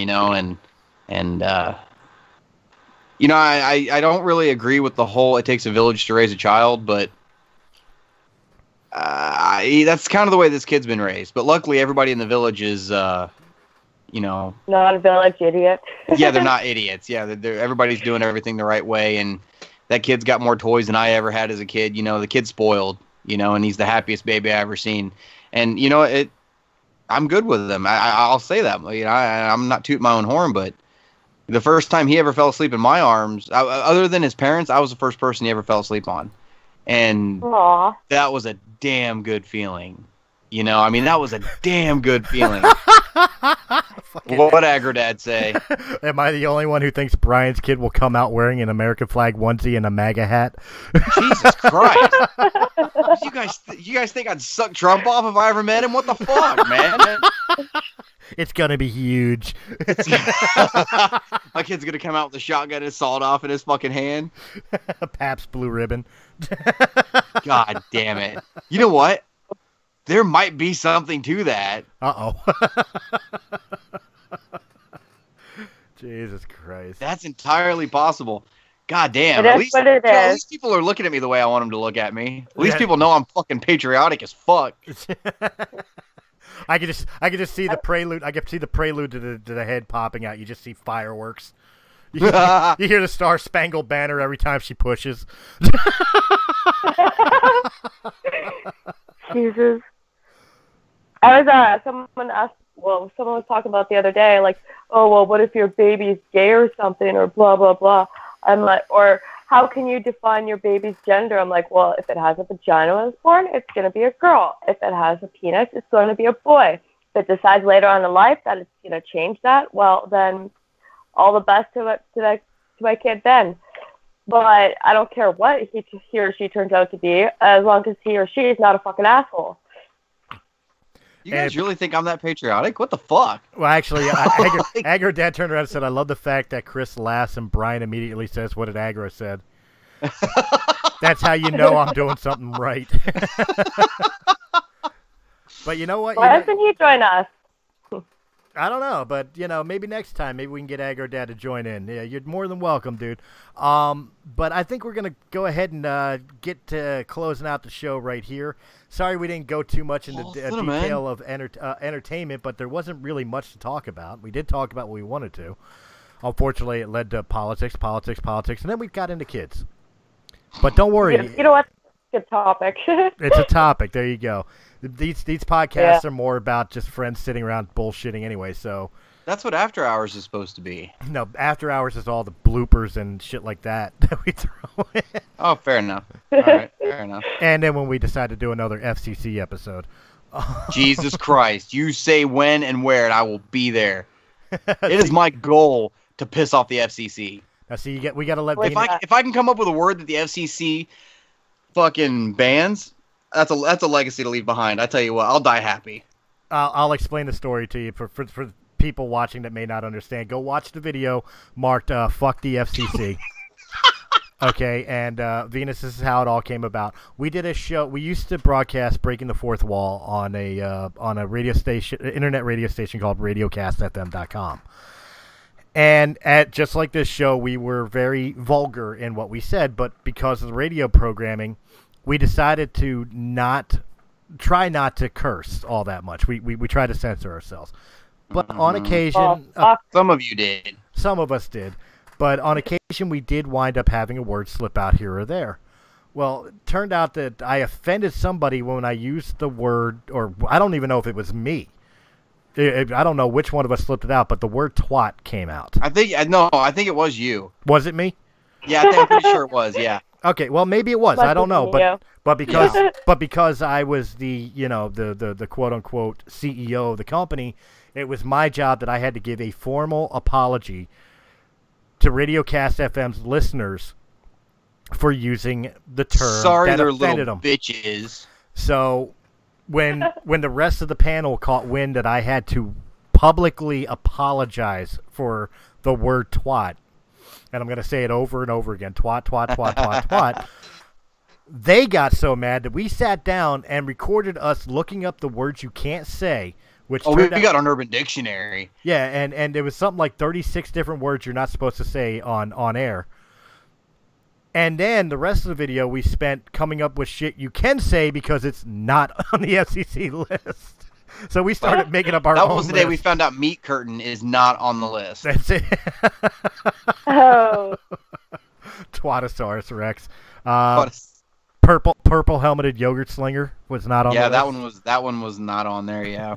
I don't really agree with the whole it takes a village to raise a child, but that's kind of the way this kid's been raised. But luckily, everybody in the village is, not a village idiot. Yeah, they're not idiots. Yeah, everybody's doing everything the right way, and that kid's got more toys than I ever had as a kid. The kid's spoiled, and he's the happiest baby I ever seen. And, I'm good with him. I'll say that. I'm not tooting my own horn, but the first time he ever fell asleep in my arms, other than his parents, I was the first person he ever fell asleep on. And Aww. That was a damn good feeling. That was a damn good feeling. What would Agrodad say? Am I the only one who thinks Brian's kid will come out wearing an American flag onesie and a MAGA hat? Jesus Christ. You guys think I'd suck Trump off if I ever met him? What the fuck, man? It's gonna be huge. My kid's gonna come out with a shotgun and sawed off in his fucking hand. Pabst Blue Ribbon. God damn it. You know what? There might be something to that. Uh-oh. Jesus Christ. That's entirely possible. God damn. It is what it At is. least people are looking at me the way I want them to look at me. At least people know I'm fucking patriotic as fuck. I could just see the prelude. I could see the prelude to the head popping out. You just see fireworks. You hear the Star Spangled Banner every time she pushes. Jesus. I was someone was talking about the other day, like, oh well, what if your baby's gay or something, or blah blah blah. I'm like, or how can you define your baby's gender? I'm like, well, if it has a vagina when it's born, it's going to be a girl. If it has a penis, it's going to be a boy. If it decides later on in life that it's going to change that, well, then all the best to my kid then. But I don't care what he or she turns out to be, as long as he or she is not a fucking asshole. You guys really think I'm that patriotic? What the fuck? Well, actually, Aggro Dad turned around and said, I love the fact that Chris laughs and Brian immediately says, what did Aggro said? That's how you know I'm doing something right. But you know what? Why doesn't he join us? I don't know, but, maybe next time, maybe we can get Aggro Dad to join in. Yeah, you're more than welcome, dude. But I think we're going to go ahead and get to closing out the show right here. Sorry we didn't go too much into detail of entertainment, but there wasn't really much to talk about. We did talk about what we wanted to. Unfortunately, it led to politics, and then we got into kids. But don't worry. You know what? Good topic. It's a topic. There you go. These podcasts are more about just friends sitting around bullshitting anyway, so... That's what After Hours is supposed to be. No, After Hours is all the bloopers and shit like that we throw in. Oh, fair enough. All right, fair enough. And then when we decide to do another FCC episode. Jesus Christ. You say when and where, and I will be there. It is my goal to piss off the FCC. Now, see, we got to let... If I can come up with a word that the FCC fucking bans, that's a legacy to leave behind. I tell you what, I'll die happy. I'll explain the story to you for people watching that may not understand. Go watch the video marked "Fuck the FCC." Okay, and Venus, this is how it all came about. We did a show. We used to broadcast Breaking the Fourth Wall on a radio station, internet radio station called RadioCastFM.com. And just like this show, we were very vulgar in what we said, but because of the radio programming, we decided to try not to curse all that much. We try to censor ourselves. But on occasion... some of you did. Some of us did. But on occasion, we did wind up having a word slip out here or there. Well, it turned out that I offended somebody when I used the word, or I don't even know if it was me. I don't know which one of us slipped it out, but the word twat came out. I think it was you. Was it me? Yeah, I'm pretty sure it was, yeah. Okay, well maybe it was. I don't know, but because I was the the quote unquote CEO of the company, it was my job that I had to give a formal apology to RadioCast FM's listeners for using the term that offended them. Bitches. So when the rest of the panel caught wind that I had to publicly apologize for the word twat, and I'm going to say it over and over again, twat, twat, twat, twat, twat, they got so mad that we sat down and recorded us looking up the words you can't say. Which we got an Urban Dictionary. Yeah, and it was something like 36 different words you're not supposed to say on air. And then the rest of the video we spent coming up with shit you can say because it's not on the FCC list. So we started making up our own That was the day we found out Meat Curtain is not on the list. That's it. Oh. Twatosaurus Rex. Purple helmeted yogurt slinger was not on. Yeah, the list. that one was not on there. Yeah.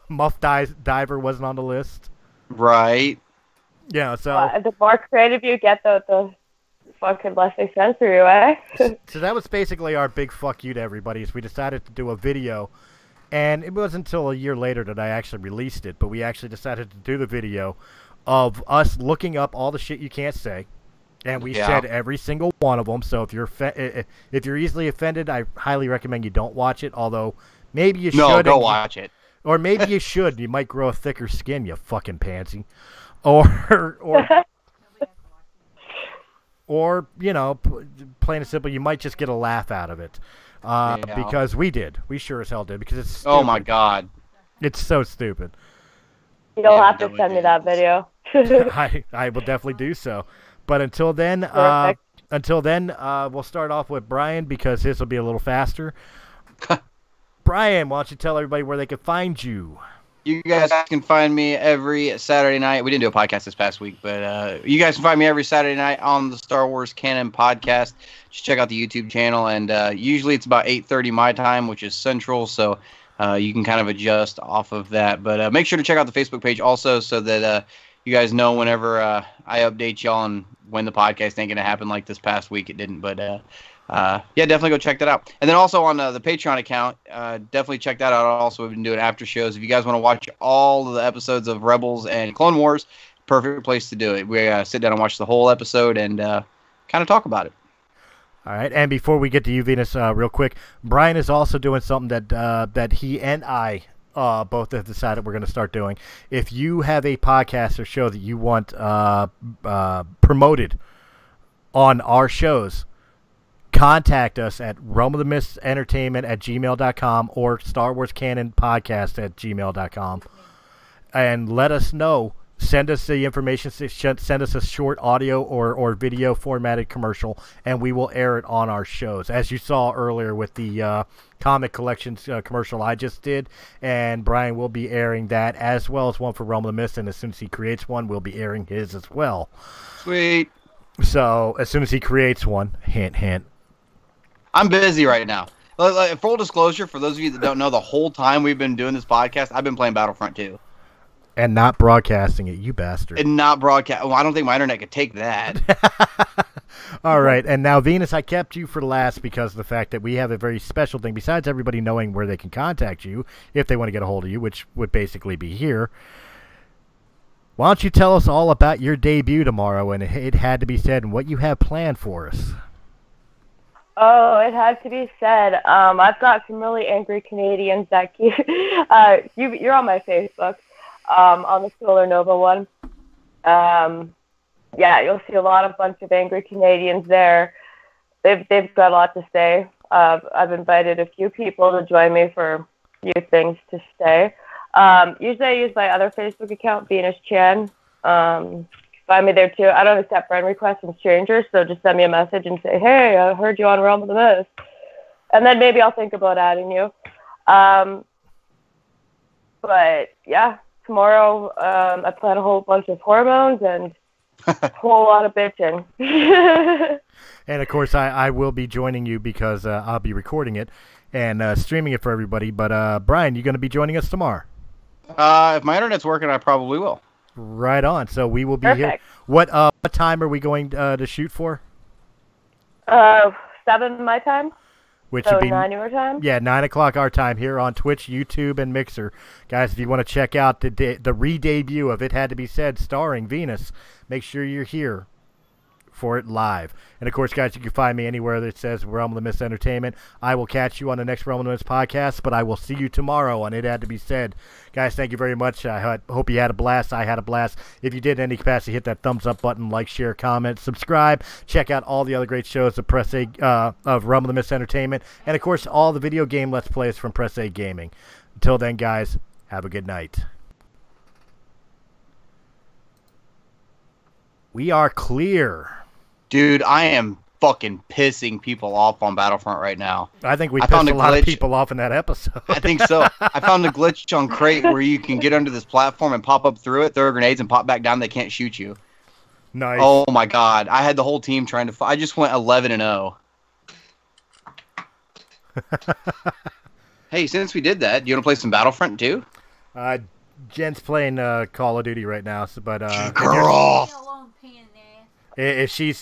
Muff diver wasn't on the list. Right. Yeah. So the more creative you get, the fucking less they censor you, eh? So that was basically our big fuck you to everybody. Is we decided to do a video, and it wasn't until a year later that I actually released it. But we actually decided to do the video of us looking up all the shit you can't say. And we said every single one of them. So if you're easily offended, I highly recommend you don't watch it. Although maybe you should. No, go watch it. Or maybe you should. You might grow a thicker skin, you fucking pansy. Or you know, plain and simple, you might just get a laugh out of it. Because we did. We sure as hell did. Because it's stupid. Oh, my God. It's so stupid. You'll have to send me that video. I will definitely do so. But until then, we'll start off with Brian because his will be a little faster. Brian, why don't you tell everybody where they can find you? You guys can find me every Saturday night. We didn't do a podcast this past week, but you guys can find me every Saturday night on the Star Wars Canon podcast. Just check out the YouTube channel, and usually it's about 8:30 my time, which is Central, so you can kind of adjust off of that. But make sure to check out the Facebook page also so that you guys know whenever I update y'all on when the podcast ain't going to happen like this past week. It didn't, but yeah, definitely go check that out. And then also on the Patreon account, definitely check that out. Also, we've been doing after shows. If you guys want to watch all of the episodes of Rebels and Clone Wars, perfect place to do it. We sit down and watch the whole episode and kind of talk about it. All right, and before we get to you, Venus, real quick, Brian is also doing something that he and I both have decided we're going to start doing. If you have a podcast or show that you want promoted on our shows, contact us at realmofthemystentertainment@gmail.com or Star Wars Canon Podcast@gmail.com and let us know. Send us the information. Send us a short audio or video formatted commercial, and we will air it on our shows. As you saw earlier with the comic collections commercial I just did, and Brian will be airing that as well as one for Realm of the Mist, and as soon as he creates one, we'll be airing his as well. Sweet. So as soon as he creates one, hint, hint. I'm busy right now. Full disclosure, for those of you that don't know, the whole time we've been doing this podcast, I've been playing Battlefront 2. And not broadcasting it, you bastard. And not broadcast. Well, I don't think my internet could take that. All right. And now, Venus, I kept you for last because of the fact that we have a very special thing. Besides everybody knowing where they can contact you if they want to get a hold of you, which would basically be here. Why don't you tell us all about your debut tomorrow, and it had to be said, and what you have planned for us? Oh, it had to be said. I've got some really angry Canadians that keep... you're on my Facebook. On the Solar Nova one. Yeah, you'll see a bunch of angry Canadians there. They've got a lot to say. I've invited a few people to join me for a few things to say. Usually I use my other Facebook account, Venus Chan. Find me there too. I don't accept friend requests from strangers, so just send me a message and say, hey, I heard you on Realm of the Mist. And then maybe I'll think about adding you. But yeah. Tomorrow, I plan a whole bunch of hormones and a whole lot of bitching. And, of course, I will be joining you because I'll be recording it and streaming it for everybody. But, Brian, you going to be joining us tomorrow? If my internet's working, I probably will. Right on. So we will be here. What time are we going to shoot for? 7 my time. Which so would be 9 your time? Yeah, 9 o'clock our time here on Twitch, YouTube, and Mixer. Guys, if you want to check out the re-debut of It Had to Be Said starring Venus, make sure you're here for it live. And, of course, guys, you can find me anywhere that says Realm of the Mist Entertainment. I will catch you on the next Realm of the Mist podcast, but I will see you tomorrow on It Had to Be Said. Guys, thank you very much. I hope you had a blast. I had a blast. If you did in any capacity, hit that thumbs up button, like, share, comment, subscribe. Check out all the other great shows of Press A of Realm of the Mist Entertainment. And, of course, all the video game Let's Plays from Press A Gaming. Until then, guys, have a good night. We are clear. Dude, I am fucking pissing people off on Battlefront right now. I think we pissed a lot of people off in that episode. I think so. I found a glitch on Crate where you can get under this platform and pop up through it, throw grenades, and pop back down. They can't shoot you. Nice. Oh my god. I had the whole team trying to... I just went 11-0. Hey, since we did that, do you want to play some Battlefront too? Jen's playing Call of Duty right now, but girl. If she's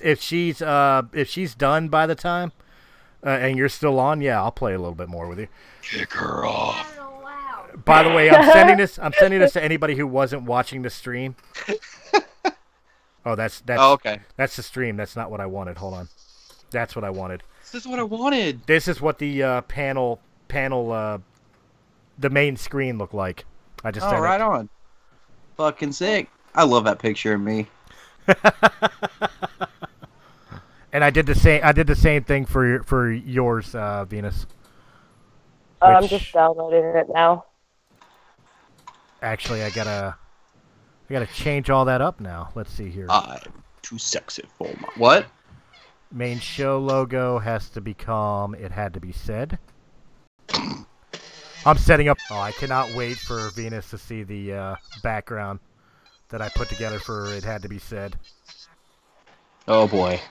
done by the time, and you're still on, yeah, I'll play a little bit more with you. Kick her off. By the way, I'm sending this to anybody who wasn't watching the stream. Oh, that's okay. That's the stream. That's not what I wanted. Hold on. That's what I wanted. This is what I wanted. This is what the panel the main screen look like. I just Oh, right on. Fucking sick. I love that picture of me. And I did the same thing for yours, Venus. I'm just downloading it now. Actually, I gotta change all that up now. Let's see here. I'm too sexy for my... What? Main show logo has to become It Had to Be Said. I'm setting up... Oh, I cannot wait for Venus to see the background that I put together for It Had to Be Said. Oh, boy.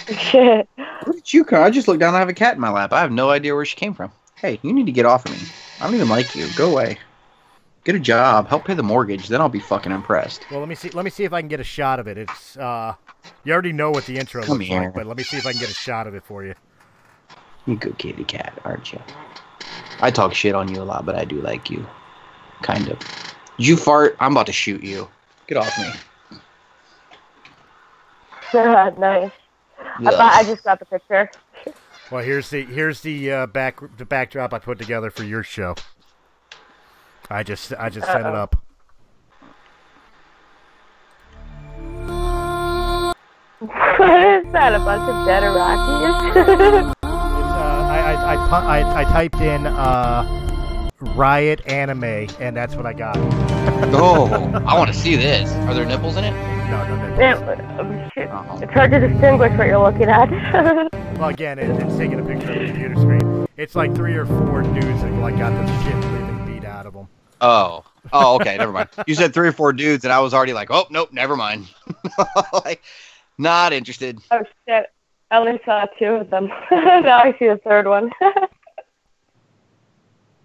Shit. Where did you come? I just looked down and I have a cat in my lap. I have no idea where she came from. Hey, you need to get off of me. I don't even like you. Go away. Get a job. Help pay the mortgage. Then I'll be fucking impressed. Well, let me see if I can get a shot of it. It's you already know what the intro looks like, but let me see if I can get a shot of it for you. You good kitty cat, aren't you? I talk shit on you a lot, but I do like you. Kind of. Did you fart? I'm about to shoot you. Get off me. Nice. I just got the picture. Well, here's the backdrop I put together for your show. I just set it up. What is that? A bunch of dead Iraqis? I typed in riot anime, and that's what I got. Oh, I want to see this. Are there nipples in it? No nipples. It's hard to distinguish what you're looking at. Well, again, it's taking a picture of the computer screen. It's like 3 or 4 dudes that like got the shit breathing beat out of them. Oh, okay, never mind. You said 3 or 4 dudes, and I was already like, oh, nope, never mind. Like, not interested. Oh, shit. I only saw 2 of them. Now I see the third one.